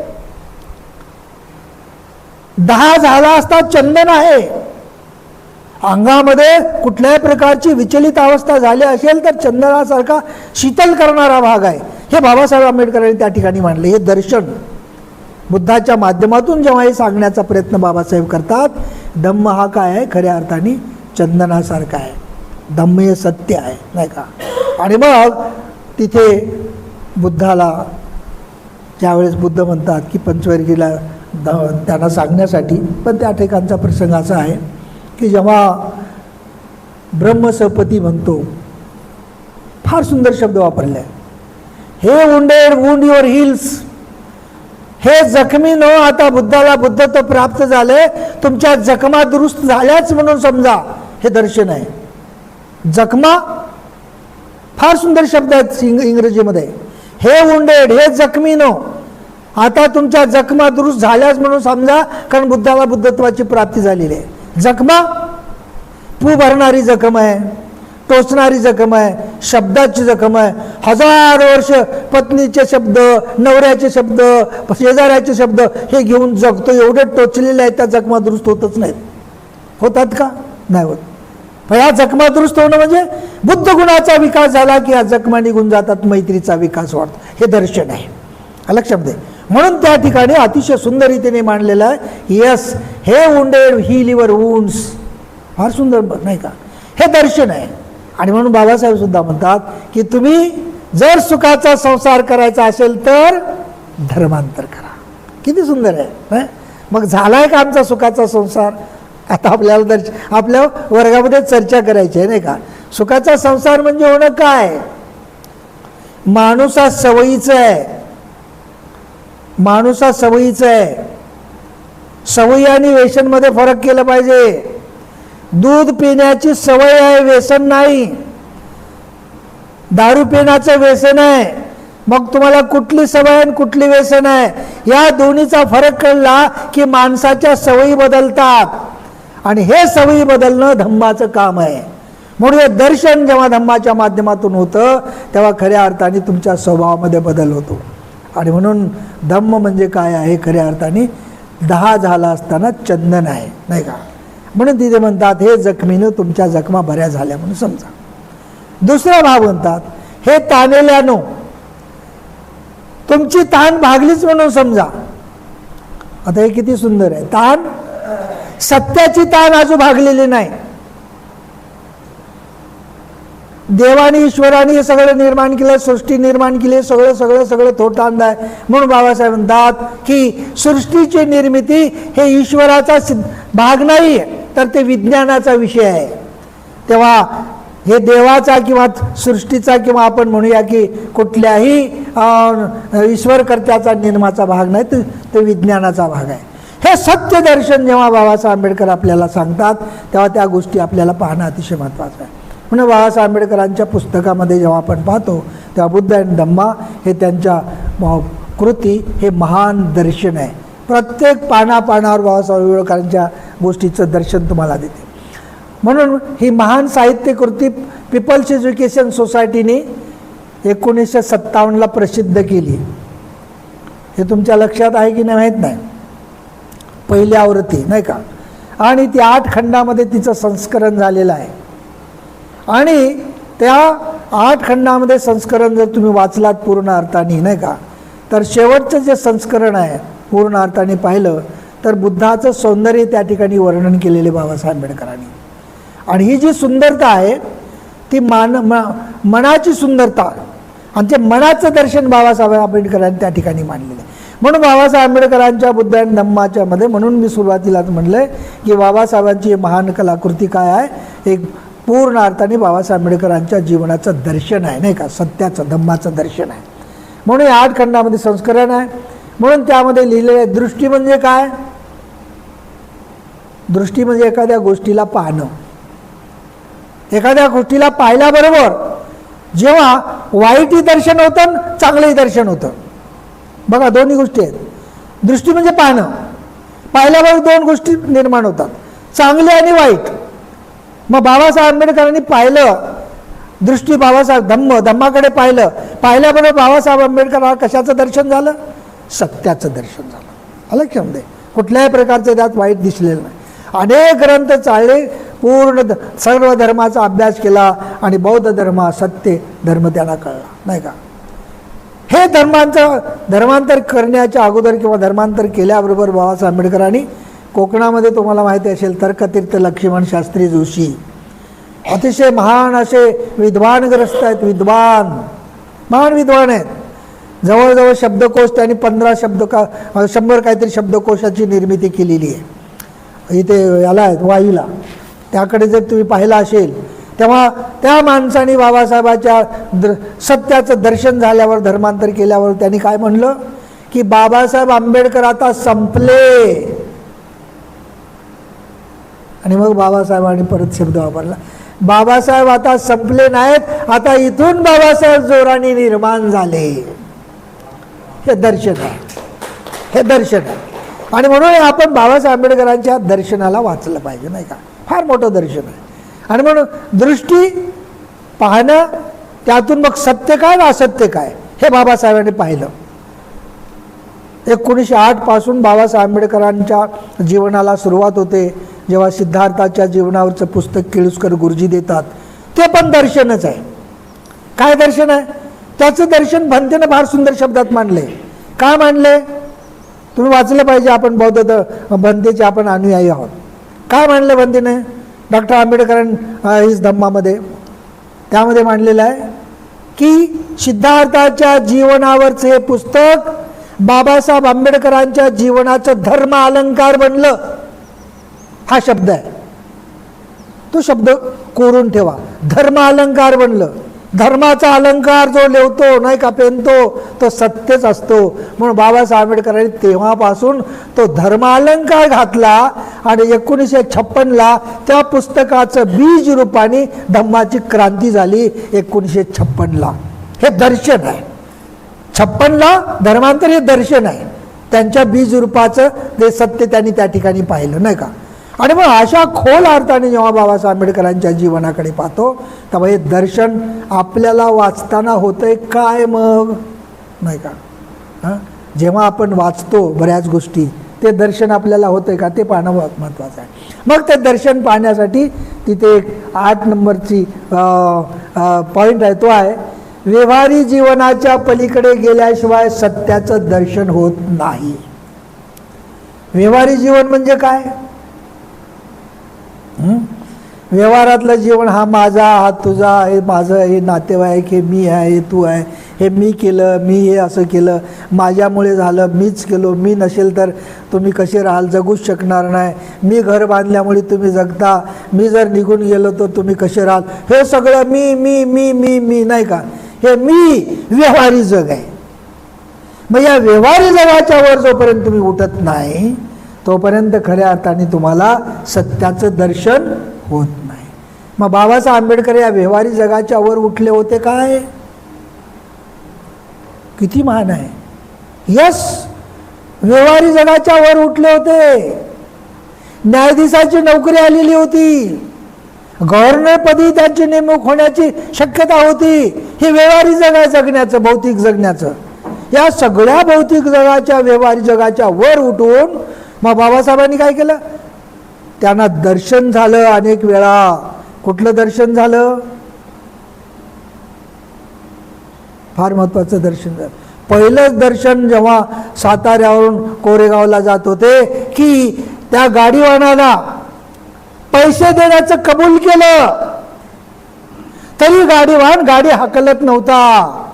10 झाला असता चंदन आहे. अंगामध्ये कुठल्याही प्रकारची विचलित अवस्था झाली असेल तर चंदनासारखा शीतल करणारा भाग आहे. हे बाबासाहेब आंबेडकरांनी त्या ठिकाणी मांडले. हे दर्शन बुद्धाच्या माध्यमातून जेव्हा हे सांगण्याचा प्रयत्न बाबासाहेब करतात, धम्म हा काय आहे, खऱ्या अर्थाने चंदनासारखा आहे. धम्म हे सत्य आहे नाही का. आणि मग तिथे बुद्धाला ज्यावेळेस बुद्ध म्हणतात की पंचवर्गीला त्यांना सांगण्यासाठी, पण त्या ठिकाणचा प्रसंग असा आहे की जेव्हा ब्रह्मसपती म्हणतो. फार सुंदर शब्द वापरले. हे वुंडेड वुंड युअर हिल्स, हे जखमी न आता बुद्धाला बुद्धत्व प्राप्त झाले, तुमच्या जखमा दुरुस्त झाल्याच म्हणून समजा. हे दर्शन आहे. जखमा फार सुंदर शब्द आहेत इंग्रजीमध्ये. हे वुंडेड, हे जखमी न आता तुमच्या जखमा दुरुस्त झाल्याच म्हणून समजा, कारण बुद्धाला बुद्धत्वाची प्राप्ती झालेली आहे. जखमा पू भरणारी जखम आहे, टोचणारी जखम आहे, शब्दाची जखम आहे. हजारो वर्ष पत्नीचे शब्द, नवऱ्याचे शब्द, शेजाऱ्याचे शब्द हे घेऊन जगतो. एवढे टोचलेले आहेत, त्या जखमा दुरुस्त होतच नाहीत. होतात का? नाही होत. पण या जखमा दुरुस्त होणं म्हणजे बुद्ध गुणाचा विकास झाला की या जखमा निघून जातात, मैत्रीचा विकास वाढतो. हे दर्शन आहे. लक्षात दे. म्हणून त्या ठिकाणी अतिशय सुंदर रीतीने मांडलेलं आहे. यस, हे वुंडेड हील युअर वुंड्स. फार सुंदर नाही का? हे दर्शन आहे. आणि म्हणून बाबासाहेब सुद्धा म्हणतात की तुम्ही जर सुखाचा संसार करायचा असेल तर धर्मांतर करा. किती सुंदर आहे ना? मग झालाय का आमचा सुखाचा संसार? आता आपल्याला आपल्या वर्गामध्ये चर्चा करायची आहे नाही का? सुखाचा संसार म्हणजे होणं काय? माणूस हा सवयीचा आहे. माणूस हा सवयीचा आहे. सवयी आणि व्यसनमध्ये फरक केला पाहिजे. दूध पिण्याची सवय आहे, व्यसन नाही. दारू पिण्याचं व्यसन आहे. मग तुम्हाला कुठली सवय आणि कुठली व्यसन आहे या दोन्हीचा फरक कळला की माणसाच्या सवयी बदलतात. आणि हे सवयी बदलणं धम्माचं काम आहे. म्हणून हे दर्शन जेव्हा धम्माच्या माध्यमातून होतं तेव्हा खऱ्या अर्थाने तुमच्या स्वभावामध्ये बदल होतो. आणि म्हणून धम्म म्हणजे काय आहे? खऱ्या अर्थाने 10 झाला असताना चंदन आहे नाही का? म्हणून तिथे म्हणतात हे जखमीनं तुमच्या जखमा बऱ्या झाल्या म्हणून समजा. दुसरा भाग म्हणतात हे ताणेल्यानो तुमची ताण भागलीच म्हणून समजा. आता हे किती सुंदर आहे. ताण, सत्याची ताण अजून भागलेली नाही. देवाने ईश्वराने हे सगळं निर्माण केलं, सृष्टी निर्माण केली, सगळं सगळं सगळं थोटांड आहे. म्हणून बाबासाहेब म्हणतात की सृष्टीची निर्मिती हे ईश्वराचा भाग नाही तर ते विज्ञानाचा विषय आहे. तेव्हा हे देवाचा किंवा सृष्टीचा किंवा आपण म्हणूया की कुठल्याही ईश्वरकर्त्याचा निर्माचा भाग नाही, ते विज्ञानाचा भाग आहे. हे सत्य दर्शन जेव्हा बाबासाहेब आंबेडकर आपल्याला सांगतात तेव्हा त्या गोष्टी आपल्याला पाहणं अतिशय महत्त्वाचं आहे. म्हणून बाबासाहेब आंबेडकरांच्या पुस्तकामध्ये जेव्हा आपण पाहतो तेव्हा बुद्ध आणि धम्मा हे त्यांच्या कृती हे महान दर्शन आहे. प्रत्येक पानापानावर बाबासाहेब आंबेडकरांच्या गोष्टीचं दर्शन तुम्हाला देते. म्हणून ही महान साहित्य कृती पीपल्स एज्युकेशन सोसायटीने 1957ला प्रसिद्ध केली. हे तुमच्या लक्षात आहे की नाही माहीत नाही. पहिली आवृत्ती नाही का? आणि ती 8 खंडामध्ये तिचं संस्करण झालेलं आहे. आणि त्या 8 खंडामध्ये संस्करण जर तुम्ही वाचलात पूर्ण अर्थाने नाही का, तर शेवटचं जे संस्करण आहे पूर्ण अर्थाने पाहिलं तर बुद्धाचं सौंदर्य त्या ठिकाणी वर्णन केलेले बाबासाहेब आंबेडकरांनी. आणि ही जी सुंदरता आहे ती मनाची सुंदरता आणि ते मनाचं दर्शन बाबासाहेब आंबेडकरांनी त्या ठिकाणी मांडलेलं आहे. म्हणून बाबासाहेब आंबेडकरांच्या बुद्ध आणि धम्माच्या मध्ये म्हणून मी सुरुवातीलाच म्हटलं की बाबासाहेबांची महान कलाकृती काय आहे? एक पूर्ण अर्थाने बाबासाहेब आंबेडकरांच्या जीवनाचं दर्शन आहे नाही का? सत्याचं धम्माचं दर्शन आहे. म्हणून या 8 खंडामध्ये संस्करण आहे. म्हणून त्यामध्ये लिहिलेलं आहे दृष्टी म्हणजे काय? दृष्टी म्हणजे एखाद्या गोष्टीला पाहणं. एखाद्या गोष्टीला पाहिल्याबरोबर जेव्हा वाईटही दर्शन होतं चांगलंही दर्शन होतं. बघा दोन्ही गोष्टी आहेत. दृष्टी म्हणजे पाहणं. पाहिल्याबरोबर 2 गोष्टी निर्माण होतात, चांगली आणि वाईट. मग बाबासाहेब आंबेडकरांनी पाहिलं, दृष्टी बाबासाहेब धम्माकडे पाहिलं, पाहिल्याबरोबर बाबासाहेब आंबेडकर कशाचं दर्शन झालं? सत्याचं दर्शन झालं. लक्षामध्ये कुठल्याही प्रकारचं त्यात वाईट दिसलेलं नाही. अनेक ग्रंथ चालले, पूर्ण सर्व धर्माचा अभ्यास केला आणि बौद्ध धर्म सत्य धर्म त्यांना कळला नाही का? हे धर्मांतर करण्याच्या अगोदर किंवा धर्मांतर केल्याबरोबर बाबासाहेब आंबेडकरांनी कोकणामध्ये तुम्हाला माहिती असेल तर्कतीर्थ लक्ष्मण शास्त्री जोशी अतिशय महान असे विद्वानग्रस्त आहेत. महान विद्वान आहेत. जवळजवळ शब्दकोश त्यांनी 100 काहीतरी शब्दकोशाची निर्मिती केलेली आहे. इथे याला आहेत वाईला. त्याकडे जर तुम्ही पाहिलं असेल तेव्हा त्या माणसाने बाबासाहेबाच्या सत्याचं दर्शन झाल्यावर, धर्मांतर केल्यावर त्यांनी काय म्हणलं की बाबासाहेब आंबेडकर आता संपले. आणि मग बाबासाहेबांनी परत शब्द वापरला, बाबासाहेब आता संपले नाहीत, आता इथून बाबासाहेब जोराने निर्माण झाले. हे दर्शन आहे, हे दर्शन आहे. आणि म्हणून आपण बाबासाहेब आंबेडकरांच्या दर्शनाला वाचलं पाहिजे, नाही का? फार मोठं दर्शन आहे. आणि म्हणून दृष्टी पाहणं, त्यातून मग सत्य काय व असत्य काय हे बाबासाहेबांनी पाहिलं. 1908 पासून बाबासाहेब आंबेडकरांच्या जीवनाला सुरुवात होते. जेव्हा सिद्धार्थाच्या जीवनावरचं पुस्तक केळुसकर गुरुजी देतात, ते पण दर्शनच आहे. काय दर्शन आहे? त्याचं दर्शन भंतेनं फार सुंदर शब्दात मांडले. काय मांडले? तुम्ही वाचलं पाहिजे. आपण बौद्ध भंतेचे आपण अनुयायी आहोत. काय मांडले भंतेने? डॉक्टर आंबेडकरांच्या धम्मामध्ये त्यामध्ये मांडलेलं आहे की सिद्धार्थाच्या जीवनावरचं हे पुस्तक बाबासाहेब आंबेडकरांच्या जीवनाचं धर्म अलंकार बनलं. हा शब्द आहे, तो शब्द कोरून ठेवा. धर्म अलंकार बनलं. धर्माचा अलंकार जो लिहतो, नाही का, पेनतो, तो सत्यच असतो. म्हणून बाबासाहेब आंबेडकरांनी तेव्हापासून तो धर्म अलंकार घातला आणि 1956ला त्या पुस्तकाचं बीज रूपाने धम्माची क्रांती झाली. 1956ला हे दर्शन आहे. 56ला धर्मांतर हे दर्शन आहे. त्यांच्या बीज रूपाचं ते सत्य त्यांनी त्या ठिकाणी पाहिलं, नाही का? आणि मग अशा खोल अर्थाने जेव्हा बाबासाहेब आंबेडकरांच्या जीवनाकडे पाहतो, तेव्हा हे दर्शन आपल्याला वाचताना होतंय काय मग, नाही का? जेव्हा आपण वाचतो बऱ्याच गोष्टी, ते दर्शन आपल्याला होतंय का ते पाहणं महत्त्वाचं आहे. मग ते दर्शन पाहण्यासाठी तिथे एक 8 नंबरची पॉईंट आहे, तो आहे व्यवहारी जीवनाच्या पलीकडे गेल्याशिवाय सत्याचं दर्शन होत नाही. व्यवहारी जीवन म्हणजे काय? व्यवहारातलं जीवन, हा माझा, हा तुझा, हे माझं, हे नातेवाईक, हे मी आहे, हे तू आहे, हे मी केलं, मी हे असं केलं, माझ्यामुळे झालं, मीच केलो, मी नसेल तर तुम्ही कसे राहाल, जगूच शकणार नाही, मी घर बांधल्यामुळे तुम्ही जगता, मी जर निघून गेलो तर तुम्ही कसे राहाल, हे सगळं मी मी मी मी मी, नाही का? हे मी व्यवहारी जग आहे. मग या व्यवहारी जगाच्या वर जोपर्यंत तुम्ही उठत नाही, तोपर्यंत खऱ्या अर्थाने तुम्हाला सत्याचं दर्शन होत नाही. मग बाबासाहेब आंबेडकर या व्यवहारी जगाच्या वर उठले होते. काय किती महान आहे. यस, व्यवहारी जगाच्या वर उठले होते. न्यायाधीशाची नोकरी आलेली होती, गव्हर्नरपदी त्यांची नेमणूक होण्याची शक्यता होती. हे व्यवहारी जग आहे, जगण्याचं, भौतिक जगण्याचं. या सगळ्या भौतिक जगाच्या, व्यवहारी जगाच्या वर उठून मग बाबासाहेबांनी काय केलं? त्यांना दर्शन झालं अनेक वेळा. कुठलं दर्शन झालं? फार महत्वाचं दर्शन झालं. पहिलंच दर्शन जेव्हा साताऱ्यावरून कोरेगावला जात होते की त्या गाडीवानाला पैसे देण्याचं कबूल केलं, तरी गाडीवान गाडी हाकलत नव्हता.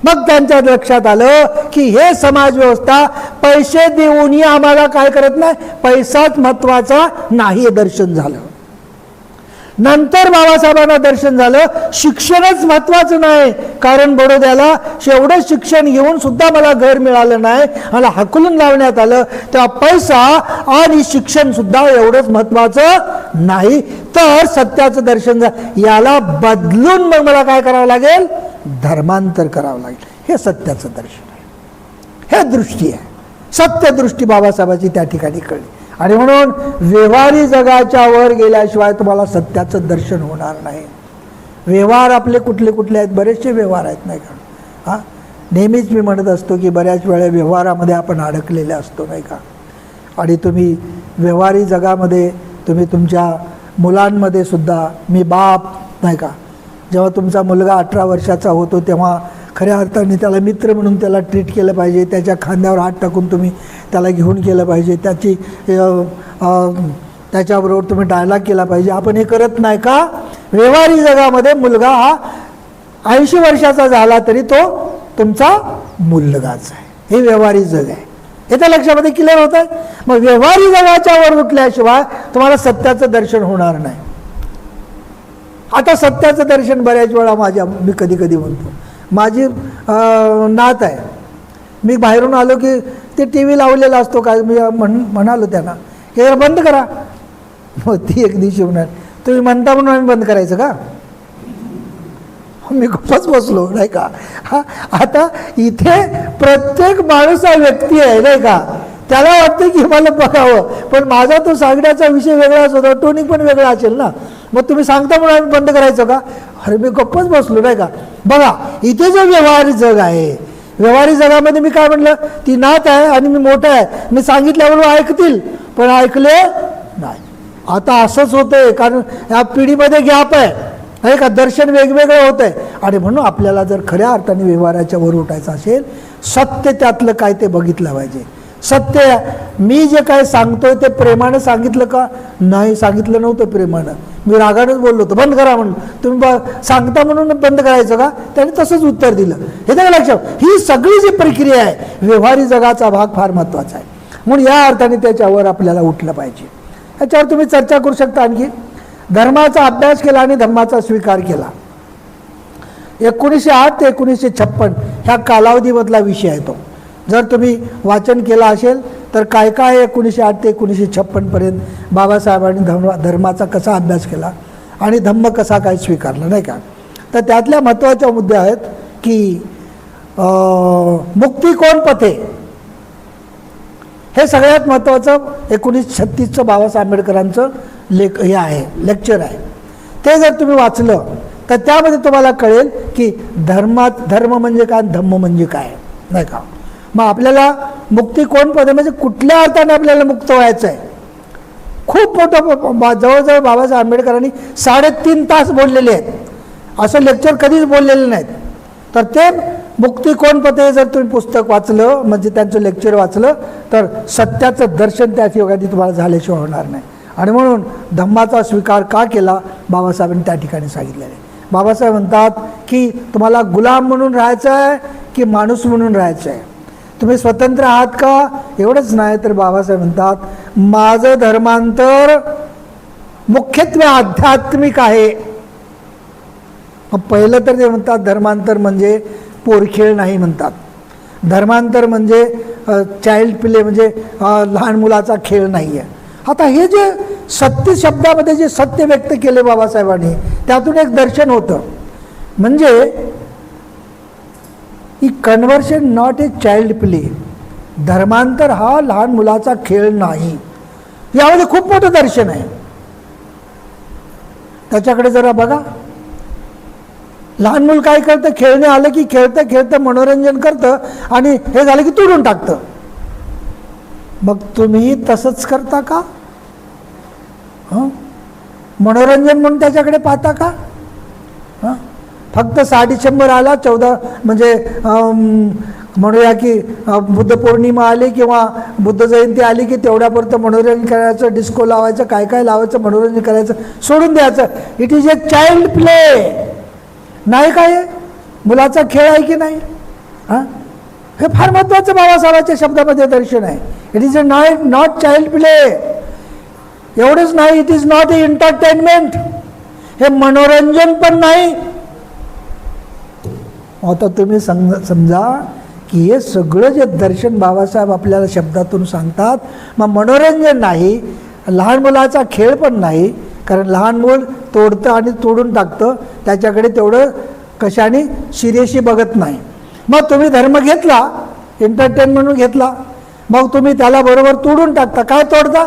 मग त्यांच्या लक्षात आलं की हे समाज व्यवस्था पैसे देऊनही आम्हाला काय करत नाही, पैसाच महत्वाचा नाही. हे दर्शन झालं. नंतर बाबासाहेबांना दर्शन झालं शिक्षणच महत्वाचं नाही, कारण बडोद्याला एवढं शिक्षण घेऊन सुद्धा मला घर मिळालं नाही, मला हाकलून लावण्यात आलं. तेव्हा पैसा आणि शिक्षण सुद्धा एवढंच महत्वाचं नाही, तर सत्याचं दर्शन झालं. याला बदलून मग मला काय करावं लागेल? धर्मांतर करावं लागेल. हे सत्याचं दर्शन आहे, हे दृष्टी आहे. सत्य दृष्टी बाबासाहेबांची त्या ठिकाणी कळली. आणि म्हणून व्यवहारी जगाच्या वर गेल्याशिवाय तुम्हाला सत्याचं दर्शन होणार नाही. व्यवहार आपले कुठले कुठले आहेत? बरेचसे व्यवहार आहेत, नाही का? हां, नेहमीच मी म्हणत असतो की बऱ्याच वेळा व्यवहारामध्ये आपण अडकलेले असतो, नाही का? आणि तुम्ही व्यवहारी जगामध्ये तुम्ही तुमच्या मुलांमध्ये सुद्धा, मी बाप, नाही का, जेव्हा तुमचा मुलगा 18 वर्षाचा होतो तेव्हा खऱ्या अर्थाने त्याला मित्र म्हणून त्याला ट्रीट केलं पाहिजे. त्याच्या खांद्यावर हात टाकून तुम्ही त्याला घेऊन केलं पाहिजे. त्याच्याबरोबर तुम्ही डायलॉग केला पाहिजे. आपण हे करत नाही का? व्यवहारी जगामध्ये मुलगा हा 80 वर्षाचा झाला तरी तो तुमचा मुलगाच आहे. हे व्यवहारी जग आहे. हे त्या लक्षामध्ये क्लिअर होत आहे. मग व्यवहारी जगाच्या वर उठल्याशिवाय तुम्हाला सत्याचं दर्शन होणार नाही. आता सत्याचं दर्शन बऱ्याच वेळा मी कधी कधी म्हणतो, माझी नात आहे, मी बाहेरून आलो की ते टी व्ही लावलेला असतो काय, मी म्हणालो त्यांना हे जरा बंद करा. मग ती एक दिवशी म्हणाल तुम्ही म्हणता म्हणून आम्ही बंद करायचं का? मी खूपच बसलो नाही का. आता इथे प्रत्येक माणूस हा व्यक्ती आहे नाही का, त्याला वाटतं की मला बघावं, पण माझा तो सांगण्याचा विषय वेगळाच होता, टोनिंग पण वेगळा असेल ना. मग तुम्ही सांगता म्हणून आम्ही बंद करायचं का? अरे मी गप्पच बसलो नाही का. बघा इथे जो व्यवहारिक जग आहे, व्यवहारिक जगामध्ये मी काय म्हटलं, ती नात आहे आणि मी मोठा आहे, मी सांगितल्याबरोबर ऐकतील पण ऐकले नाही. आता असंच होतंय, कारण या पिढीमध्ये गॅप आहे का, दर्शन वेगवेगळं होत आहे. आणि म्हणून आपल्याला जर खऱ्या अर्थाने व्यवहाराच्या वर उठायचं असेल, सत्य त्यातलं काय ते बघितलं पाहिजे. सत्य मी जे काय सांगतोय ते प्रेमानं सांगितलं का? नाही, सांगितलं नव्हतं प्रेमानं, मी रागानंच बोललो होतो, बंद करा म्हणून. तुम्ही सांगता म्हणून बंद करायचं का? त्याने तसंच उत्तर दिलं. हे तर लक्षात, ही सगळी जी प्रक्रिया आहे व्यवहारिक जगाचा भाग फार महत्त्वाचा आहे. म्हणून या अर्थाने त्याच्यावर आपल्याला उठलं पाहिजे. याच्यावर तुम्ही चर्चा करू शकता. आणखी धर्माचा अभ्यास केला आणि धर्माचा स्वीकार केला. 1908 ते 1956 ह्या कालावधीमधला विषय आहे तो. जर तुम्ही वाचन केलं असेल तर काय काय 1908 ते 1956 पर्यंत बाबासाहेबांनी धर्माचा कसा अभ्यास केला आणि धम्म कसा काय स्वीकारला नाही का. तर त्यातल्या महत्त्वाच्या मुद्दे आहेत की मुक्ती कोण पथे, हे सगळ्यात महत्त्वाचं 1936चं बाबासाहेब आंबेडकरांचं हे आहे, लेक्चर आहे. ते जर तुम्ही वाचलं तर त्यामध्ये तुम्हाला कळेल की धर्म म्हणजे काय, धम्म म्हणजे काय नाही का. मग आपल्याला मुक्ती कोण पदे म्हणजे कुठल्या अर्थाने आपल्याला मुक्त व्हायचं आहे. खूप मोठं जवळजवळ बाबासाहेब आंबेडकरांनी 3.5 तास बोललेले आहेत, असं लेक्चर कधीच बोललेले नाहीत. तर ते मुक्ती कोण पते जर तुम्ही पुस्तक वाचलं, म्हणजे त्यांचं लेक्चर वाचलं, तर सत्याचं दर्शन त्या ठिकाणी तुम्हाला झाल्याशिवाय होणार नाही. आणि म्हणून धम्माचा स्वीकार का केला बाबासाहेबांनी त्या ठिकाणी सांगितलेलं आहे. बाबासाहेब म्हणतात की तुम्हाला गुलाम म्हणून राहायचं आहे की माणूस म्हणून राहायचं आहे, तुम्ही स्वतंत्र आहात का. एवढंच नाही तर बाबासाहेब म्हणतात माझं धर्मांतर मुख्यत्वे आध्यात्मिक आहे. पहिलं तर ते म्हणतात धर्मांतर म्हणजे पोरखेळ नाही म्हणतात. धर्मांतर म्हणजे चाइल्ड प्ले म्हणजे लहान मुलाचा खेळ नाही आहे. आता हे जे सत्य शब्दामध्ये जे सत्य व्यक्त केले बाबासाहेबांनी, त्यातून एक दर्शन होतं, म्हणजे conversion not a child play. धर्मांतर हा लहान मुलाचा खेळ नाही. यामध्ये खूप मोठं दर्शन आहे. त्याच्याकडे जरा बघा. लहान मूल काय करतं, खेळणे आलं की खेळतं खेळतं मनोरंजन करतं आणि हे झालं की तोडून टाकतं. मग तुम्ही तसंच करता का? मनोरंजन म्हणून त्याच्याकडे पाहता का? फक्त 6 डिसेंबर आला, 14 म्हणजे म्हणूया की बुद्ध पौर्णिमा आली किंवा बुद्ध जयंती आली की तेवढ्यापुरतं मनोरंजन करायचं, डिस्को लावायचं, काय काय लावायचं, मनोरंजन करायचं, सोडून द्यायचं. It is a child play. नाही काय मुलाचा खेळ आहे की नाही. हे फार महत्त्वाचं बाबासाहेबांच्या शब्दामध्ये दर्शन आहे. It is a not child play. एवढंच नाही, it is not a entertainment. हे मनोरंजन पण नाही. आता तुम्ही समजा की हे सगळं जे दर्शन बाबासाहेब आपल्याला शब्दातून सांगतात, मग मनोरंजन नाही, लहान मुलाचा खेळ पण नाही, कारण लहान मूल तोडतं आणि तोडून टाकतं, त्याच्याकडे तेवढं कशाने शिरेशी बघत नाही. मग तुम्ही धर्म घेतला, एंटरटेन म्हणून घेतला, मग तुम्ही त्याला बरोबर तोडून टाकता. काय तोडता?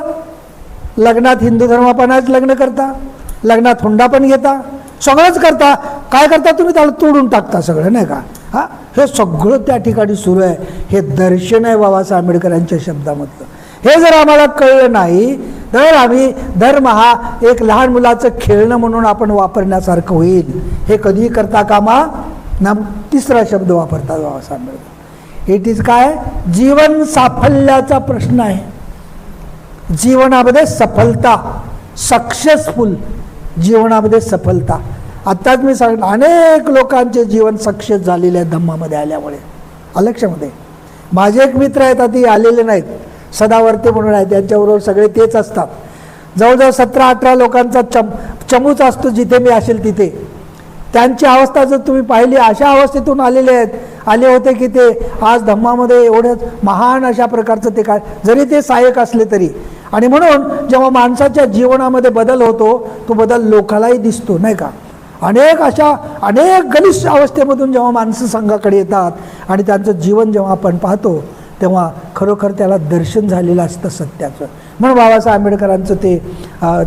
लग्नात हिंदू धर्मापणाच लग्न करता, लग्नात हुंडा पण घेता, सगळंच करता. काय करता तुम्ही? त्याला तोडून टाकता सगळं नाही का. हे सगळं त्या ठिकाणी सुरू आहे. हे दर्शन आहे बाबासाहेब आंबेडकरांच्या शब्दामधलं. हे जर आम्हाला कळलं नाही तर आम्ही धर्म हा एक लहान मुलाचं खेळणं म्हणून आपण वापरण्यासारखं होईल. हे कधीही करता कामा ना. तिसरा शब्द वापरतात बाबासाहेब आंबेडकर. इट इज काय? जीवन साफल्याचा प्रश्न आहे. जीवनामध्ये सफलता, सक्सेसफुल जीवनामध्ये सफलता. आत्ताच मी सांगितलं अनेक लोकांचे जीवन सक्सेस झालेले आहे धम्मामध्ये आल्यामुळे. लक्षामध्ये माझे एक मित्र आहेत, आधी आलेले नाहीत, सदावर्ते म्हणून आहेत, त्यांच्याबरोबर सगळे तेच असतात. जवळजवळ 17-18 लोकांचा चमूच असतो जिथे मी असेल तिथे. त्यांची अवस्था जर तुम्ही पाहिली, अशा अवस्थेतून आले होते की ते आज धम्मामध्ये एवढंच महान अशा प्रकारचं ते काय, जरी ते सहाय्यक असले तरी. आणि म्हणून जेव्हा माणसाच्या जीवनामध्ये बदल होतो, तो बदल लोकालाही दिसतो, नाही का. अनेक गलिच्छ अवस्थेमधून जेव्हा माणसं संघाकडे येतात आणि त्यांचं जीवन जेव्हा आपण पाहतो, तेव्हा खरोखर त्याला दर्शन झालेलं असतं सत्याचं. म्हणून बाबासाहेब आंबेडकरांचं ते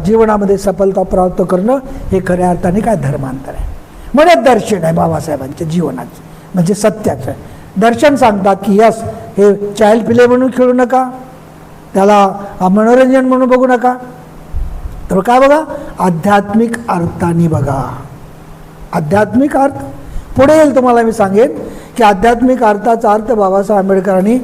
जीवनामध्ये सफलता प्राप्त करणं हे खऱ्या अर्थाने काय धर्मांतर आहे, म्हणजे दर्शन आहे बाबासाहेबांच्या जीवनाचं, म्हणजे सत्याचं दर्शन. सांगतात की यस, हे चाइल्ड प्ले म्हणून खेळू नका, त्याला मनोरंजन म्हणून बघू नका, तर काय बघा, आध्यात्मिक अर्थाने बघा. आध्यात्मिक अर्थ पुढे येईल तुम्हाला मी सांगेन की आध्यात्मिक अर्थाचा अर्थ बाबासाहेब आंबेडकरांनी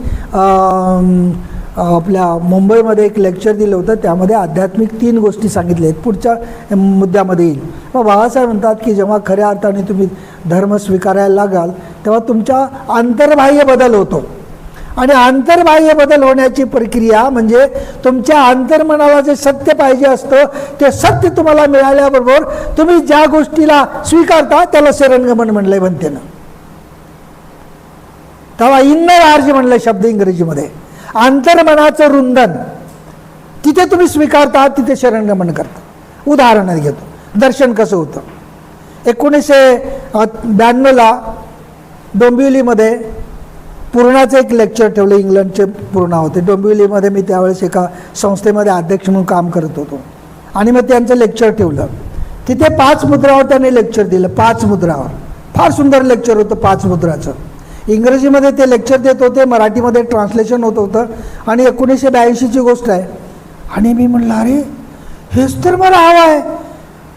आपल्या मुंबईमध्ये एक लेक्चर दिलं होतं, त्यामध्ये आध्यात्मिक 3 गोष्टी सांगितल्या आहेत. पुढच्या मुद्द्यामध्ये येईल. मग बाबासाहेब म्हणतात की जेव्हा खऱ्या अर्थाने तुम्ही धर्म स्वीकारायला लागाल तेव्हा तुमच्या अंतर्बाह्य बदल होतो. आणि अंतर्बाह्य बदल होण्याची प्रक्रिया म्हणजे तुमच्या अंतर्मनाला जे सत्य पाहिजे असतं ते सत्य तुम्हाला मिळाल्याबरोबर तुम्ही ज्या गोष्टीला स्वीकारता त्याला शरणगमन म्हणलंय म्हणतेनं. तेव्हा इन्नर आर्ज म्हणलंय शब्द इंग्रजीमध्ये. अंतर्मनाचं रुंदन तिथे तुम्ही स्वीकारता, तिथे शरणगमन करता. उदाहरण घेतो, दर्शन कसं होतं. 1992ला डोंबिवलीमध्ये पूर्णाचं एक लेक्चर ठेवलं. इंग्लंडचे पूर्णा होते डोंबिवलीमध्ये. मी त्यावेळेस एका संस्थेमध्ये अध्यक्ष म्हणून काम करत होतो आणि मग त्यांचं लेक्चर ठेवलं. तिथे 5 मुद्रावर त्यांनी लेक्चर दिलं. 5 मुद्रावर फार सुंदर लेक्चर होतं. 5 मुद्राचं इंग्रजीमध्ये ते लेक्चर देत होते, मराठीमध्ये ट्रान्सलेशन होत होतं आणि 1982ची गोष्ट आहे. आणि मी म्हणलं अरे हेच तर मला हवं आहे,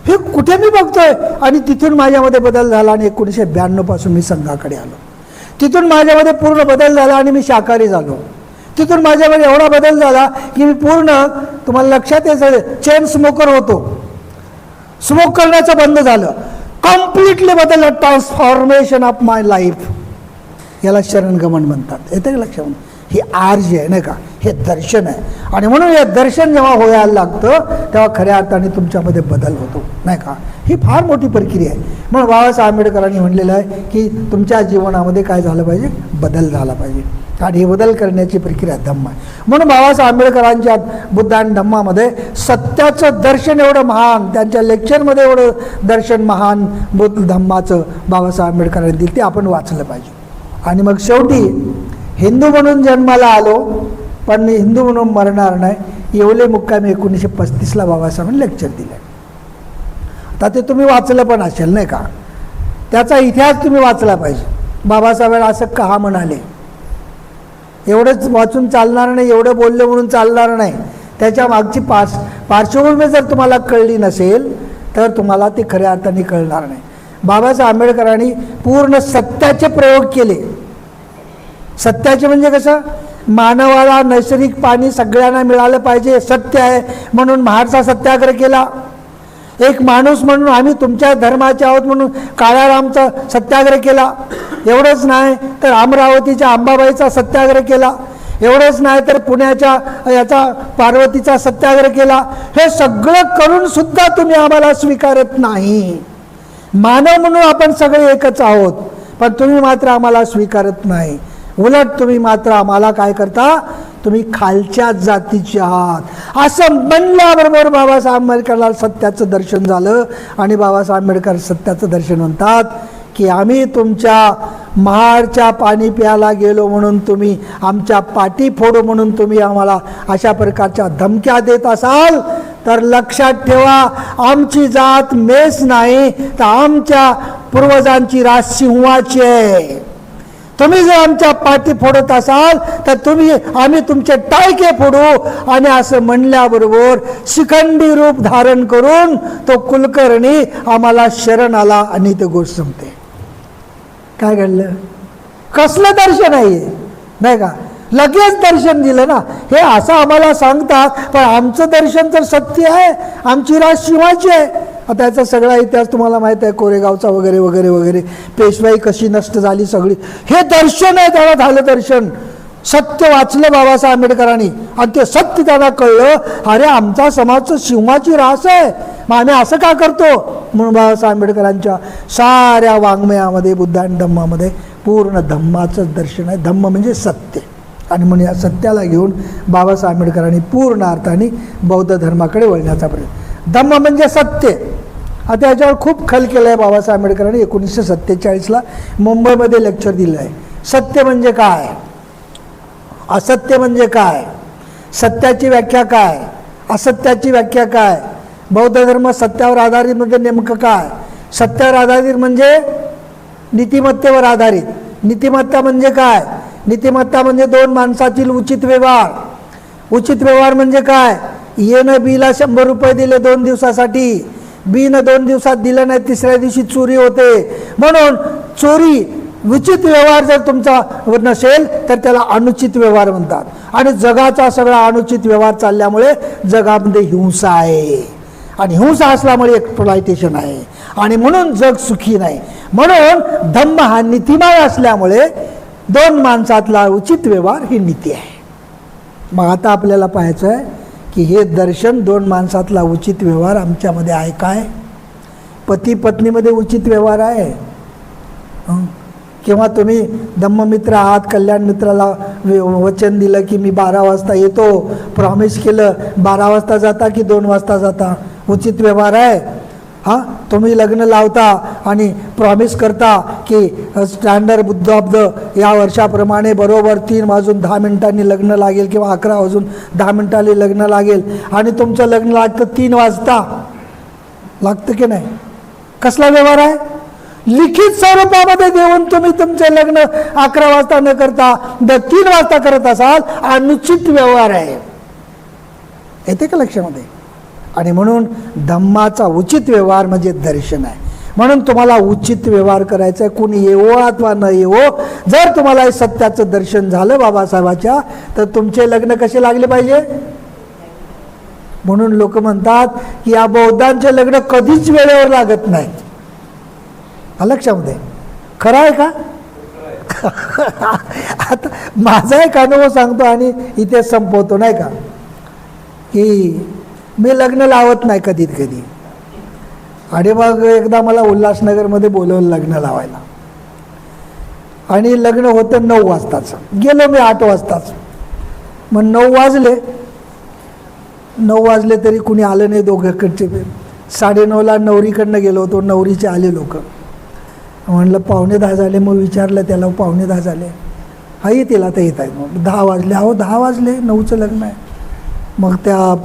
हे कुठे मी बघतोय. आणि तिथून माझ्यामध्ये बदल झाला आणि 1992 पासून मी संघाकडे आलो. तिथून माझ्यामध्ये पूर्ण बदल झाला आणि मी शाकाहारी झालो. तिथून माझ्यामध्ये एवढा बदल झाला की मी पूर्ण, तुम्हाला लक्षात यायचं, चेन स्मोकर होतो, स्मोक करण्याचं बंद झालं. कम्प्लिटली बदललं. ट्रान्सफॉर्मेशन ऑफ माय लाईफ, याला शरणगमन म्हणतात. येतं का लक्षात. ही आर्ज आहे नाही का, हे दर्शन आहे. आणि म्हणून हे दर्शन जेव्हा व्हायला लागतं तेव्हा खऱ्या अर्थाने तुमच्यामध्ये बदल होतो नाही का. ही फार मोठी प्रक्रिया आहे. म्हणून बाबासाहेब आंबेडकरांनी म्हणलेलं आहे की तुमच्या जीवनामध्ये काय झालं पाहिजे, बदल झाला पाहिजे. आणि हे बदल करण्याची प्रक्रिया धम्म आहे. म्हणून बाबासाहेब आंबेडकरांच्या बुद्ध आणि धम्मामध्ये सत्याचं दर्शन एवढं महान, त्यांच्या लेक्चरमध्ये एवढं दर्शन महान बुद्ध धम्माचं बाबासाहेब आंबेडकरांनी दिलं, ते आपण वाचलं पाहिजे. आणि मग शेवटी हिंदू म्हणून जन्माला आलो पण हिंदू म्हणून मरणार नाही, येवले मुक्कामी 1935ला बाबासाहेबांनी लेक्चर दिलं. आता ते तुम्ही वाचलं पण असेल नाही का, त्याचा इतिहास तुम्ही वाचला पाहिजे. बाबासाहेब असं का म्हणाले, एवढंच वाचून चालणार नाही, एवढं बोलले म्हणून चालणार नाही. त्याच्या मागची पार्श्वभूमी जर तुम्हाला कळली नसेल तर तुम्हाला ते खऱ्या अर्थाने कळणार नाही. बाबासाहेब आंबेडकरांनी पूर्ण सत्याचे प्रयोग केले. सत्याचे म्हणजे कसं, मानवाला नैसर्गिक पाणी सगळ्यांना मिळालं पाहिजे, सत्य आहे म्हणून महाडचा सत्याग्रह केला. एक माणूस म्हणून आम्ही तुमच्या धर्माचे आहोत म्हणून काळारामचा सत्याग्रह केला. एवढंच नाही तर अमरावतीच्या अंबाबाईचा सत्याग्रह केला. एवढंच नाही तर पुण्याच्या याचा पार्वतीचा सत्याग्रह केला. हे सगळं करून सुद्धा तुम्ही आम्हाला स्वीकारत नाही. मानव म्हणून आपण सगळे एकच आहोत, पण तुम्ही मात्र आम्हाला स्वीकारत नाही. उलट तुम्ही मात्र आम्हाला काय करता, तुम्ही खालच्या जातीचे आहात असं म्हणल्याबरोबर बाबासाहेब आंबेडकरला सत्याचं दर्शन झालं. आणि बाबासाहेब आंबेडकर सत्याचं दर्शन म्हणतात की आम्ही तुमच्या महाडच्या पाणी प्यायला गेलो म्हणून तुम्ही आमच्या पाठी फोडू म्हणून तुम्ही आम्हाला अशा प्रकारच्या धमक्या देत असाल तर लक्षात ठेवा, आमची जात मेस नाही तर आमच्या पूर्वजांची रास सिंहाची आहे. तुम्ही जर आमच्या पाठी फोडत असाल तर आम्ही तुमचे टाळके फोडू. आणि असं म्हणल्याबरोबर शिखंडी रूप धारण करून तो कुलकर्णी आम्हाला शरण आला आणि ते गोष्ट संपते. काय घडलं, कसलं दर्शन आहे नाही का, लगेच दर्शन दिलं ना. हे असं आम्हाला सांगतात पण आमचं दर्शन तर सत्य आहे, आमची राज शिवाची आहे. आता याचा सगळा इतिहास तुम्हाला माहीत आहे, कोरेगावचा वगैरे वगैरे वगैरे, पेशवाई कशी नष्ट झाली सगळी, हे दर्शन आहे. त्याला झालं दर्शन, सत्य वाचलं बाबासाहेब आंबेडकरांनी आणि ते सत्य त्यांना कळलं, अरे आमचा समाज सिंहाची रास आहे, मग आम्ही असं का करतो. म्हणून बाबासाहेब आंबेडकरांच्या साऱ्या वाङ्मयामध्ये, बुद्ध आणि धम्मामध्ये पूर्ण धम्माचंच दर्शन आहे. धम्म म्हणजे सत्य. आणि म्हणून या सत्याला घेऊन बाबासाहेब आंबेडकरांनी पूर्ण अर्थाने बौद्ध धर्माकडे वळण्याचा प्रयत्न. धम्म म्हणजे सत्य. आता याच्यावर खूप खल केलं आहे बाबासाहेब आंबेडकरांनी. 1947ला मुंबईमध्ये लेक्चर दिलं आहे. सत्य म्हणजे काय, असत्य म्हणजे काय, सत्याची व्याख्या काय, असत्याची व्याख्या काय, बौद्ध धर्म सत्यावर आधारित म्हणजे नेमकं काय. सत्यावर आधारित म्हणजे नीतिमत्तेवर आधारित. नीतिमत्ता म्हणजे काय, नीतिमत्ता म्हणजे दोन माणसातील उचित व्यवहार. उचित व्यवहार म्हणजे काय, येनं बीला 100 रुपये दिले 2 दिवसासाठी, बीनं 2 दिवसात दिलं नाही, तिसऱ्या दिवशी चोरी होते. म्हणून चोरी उचित व्यवहार जर तुमचा नसेल तर त्याला अनुचित व्यवहार म्हणतात. आणि जगाचा सगळा अनुचित व्यवहार चालल्यामुळे जगामध्ये हिंसा आहे, आणि हिंसा असल्यामुळे एक्सप्लॉयटेशन आहे, आणि म्हणून जग सुखी नाही. म्हणून धम्म हा नीतिमय असल्यामुळे दोन माणसातला उचित व्यवहार ही नीती आहे. मग आता आपल्याला पाहायचं आहे की हे दर्शन दोन माणसातला उचित व्यवहार आमच्यामध्ये आहे काय. पती पत्नीमध्ये उचित व्यवहार आहे. किंवा तुम्ही धम्ममित्र आहात, कल्याण मित्राला वचन दिलं की मी 12 वाजता येतो, प्रॉमिस केलं, 12 वाजता जाता की 2 वाजता जाता, उचित व्यवहार आहे. हां, तुम्ही लग्न लावता आणि प्रॉमिस करता की स्टँडर्ड बुद्ध ऑफ द या वर्षाप्रमाणे बरोबर 3:10 लग्न लागेल किंवा 11:10 लग्न लागेल, आणि तुमचं लग्न लागतं 3 वाजता. लागतं की नाही. कसला व्यवहार आहे. लिखित स्वरूपामध्ये देऊन तुम्ही तुमचे लग्न 11 वाजता न करता 3 वाजता करत असाल, अनुचित व्यवहार आहे. येते का लक्षामध्ये. आणि म्हणून धम्माचा उचित व्यवहार म्हणजे दर्शन आहे. म्हणून तुम्हाला उचित व्यवहार करायचा आहे, कुणी येवो अथवा न येवो. जर तुम्हाला हे सत्याचं दर्शन झालं बाबासाहेबाच्या, तर तुमचे लग्न कसे लागले पाहिजे. म्हणून लोक म्हणतात की या बौद्धांचे लग्न कधीच वेळेवर लागत नाहीत. लक्षामध्ये खरं आहे का. आता माझा एक अनुभव सांगतो आणि इथे संपवतो, नाही का, की मी लग्न लावत नाही कधीत कधी. आणि मग एकदा मला उल्हासनगरमध्ये बोलवलं लग्न लावायला, आणि लग्न होतं 9 वाजताचं. गेलो मी 8 वाजताच. मग 9 वाजले तरी कुणी आलं नाही. दोघांकडचे 9:30ला नवरीकडनं गेलो होतो, नवरीचे आले लोक. म्हणलं 9:45 झाले. मग विचारलं त्याला, 9:45 झाले. हा येतील आता येत आहेत. मग 10 वाजले. अहो 10 वाजले, 9चं लग्न आहे. मग त्या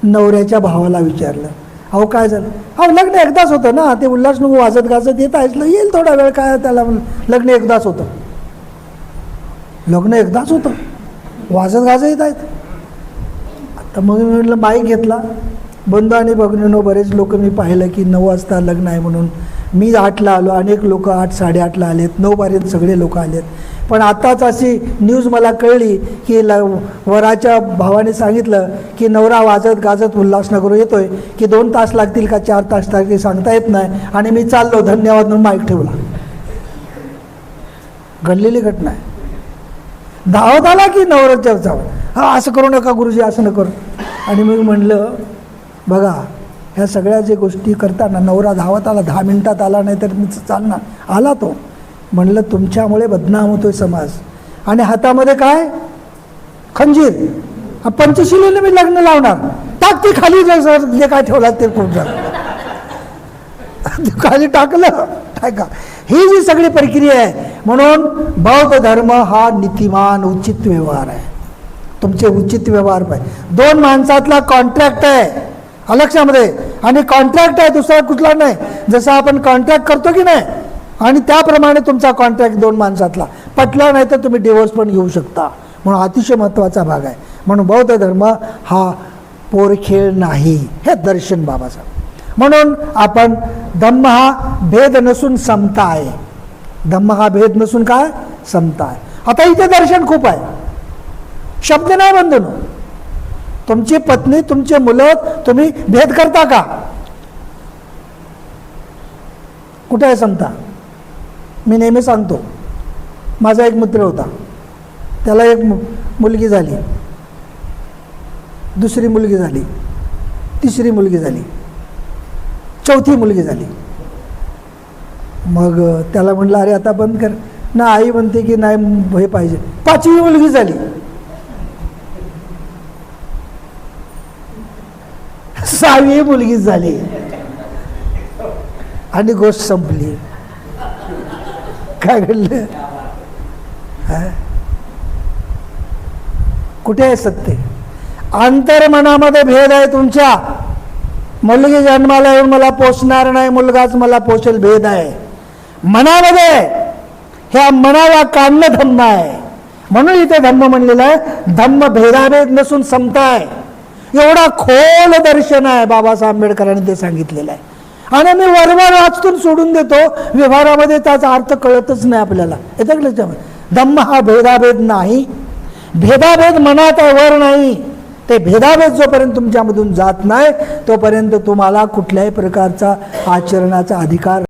नवऱ्याच्या भावाला विचारलं, अहो काय झालं. अहो लग्न एकदाच होतं ना, ते उल्हासनगर वाजत गाजत येत आहे, येईल थोडा वेळ, काय त्याला. लग्न एकदाच होतं. लग्न एकदाच होतं, वाजत गाजत येत आहेत. आता मग मी म्हटलं माईक घेतला. बंधू आणि भगिनींनो, बरेच लोक मी पाहिलं की 9 वाजता लग्न आहे म्हणून. मी 8ला आलो, अनेक लोक 8, 8:30ला आलेत, 9पर्यंत सगळे लोक आलेत. पण आताच अशी न्यूज मला कळली की वराच्या भावाने सांगितलं की नवरा वाजत गाजत उल्हासनगर येतोय, की 2 तास लागतील का 4 तास लागतील सांगता येत नाही, आणि मी चाललो धन्यवाद म्हणून माईक ठेवला. घडलेली घटना आहे. धावत आला की नवऱ्याच्या जावं, हा असं करू नका गुरुजी, असं न करू. आणि मी म्हणलं बघा, ह्या सगळ्या जे गोष्टी करताना नवरा धावत आला, 10 मिनिटात आला नाही तर मी चालणार, आला तो. म्हणलं तुमच्यामुळे बदनाम होतोय समाज. आणि हातामध्ये काय, खंजीर. पंचशिलेने मी लग्न लावणार, टाक ती खाली, जे काय ठेवला ते खूप झालं खाली टाकलं, टाका. ही जी सगळी प्रक्रिया आहे. म्हणून बौद्ध धर्म हा नीतिमान उचित व्यवहार आहे. तुमचे उचित व्यवहार पाहिजे. 2 माणसातला कॉन्ट्रॅक्ट आहे लक्षामध्ये, आणि कॉन्ट्रॅक्ट आहे, दुसरा कुठला नाही. जसं आपण कॉन्ट्रॅक्ट करतो की नाही, आणि त्याप्रमाणे तुमचा कॉन्ट्रॅक्ट 2 माणसातला पटला नाही तर तुम्ही डिवोर्स पण घेऊ शकता. म्हणून अतिशय महत्त्वाचा भाग आहे. म्हणून बौद्ध धर्म हा पोरखेळ नाही, हे दर्शन बाबासाहेब. म्हणून आपण धम्म हा भेद नसून समता आहे. धम्म हा भेद नसून काय, समता आहे. आता इथे दर्शन खूप आहे, शब्द नाही बंधन. तुमची पत्नी, तुमचे मुलं, तुम्ही भेद करता का. कुठे आहे समता. मी नेहमी सांगतो, माझा एक मित्र होता, त्याला एक मुलगी झाली, दुसरी मुलगी झाली, तिसरी मुलगी झाली, चौथी मुलगी झाली. मग त्याला म्हटलं अरे आता बंद कर ना. आई म्हणते की नाही हे पाहिजे. पाचवी मुलगी झाली, सहावी मुलगी झाली आणि गोष्ट संपली. काय घडलं? कुठे आहे सत्य? अंतर्मनामध्ये भेद आहे तुमच्या. मुलगी जन्माला येऊन मला पोषणार नाही, मुलगाच मला पोषेल, भेद आहे मनामध्ये. ह्या मनाला काढणं धम्म आहे. म्हणून इथे धम्म म्हणलेलं आहे. धम्म भेदाभेद नसून समता आहे. एवढा खोल दर्शन आहे बाबासाहेब आंबेडकरांनी ते सांगितलेलं आहे. आणि मी वरवर वाचतून सोडून देतो, व्यवहारामध्ये त्याचा अर्थ कळतच नाही आपल्याला. येतं का लक्षामध्ये? धम्म हा भेदाभेद नाही. भेदाभेद मनात आहे, वर नाही. ते भेदाभेद जोपर्यंत तुमच्यामधून जात नाही तोपर्यंत तुम्हाला कुठल्याही प्रकारचा आचरणाचा अधिकार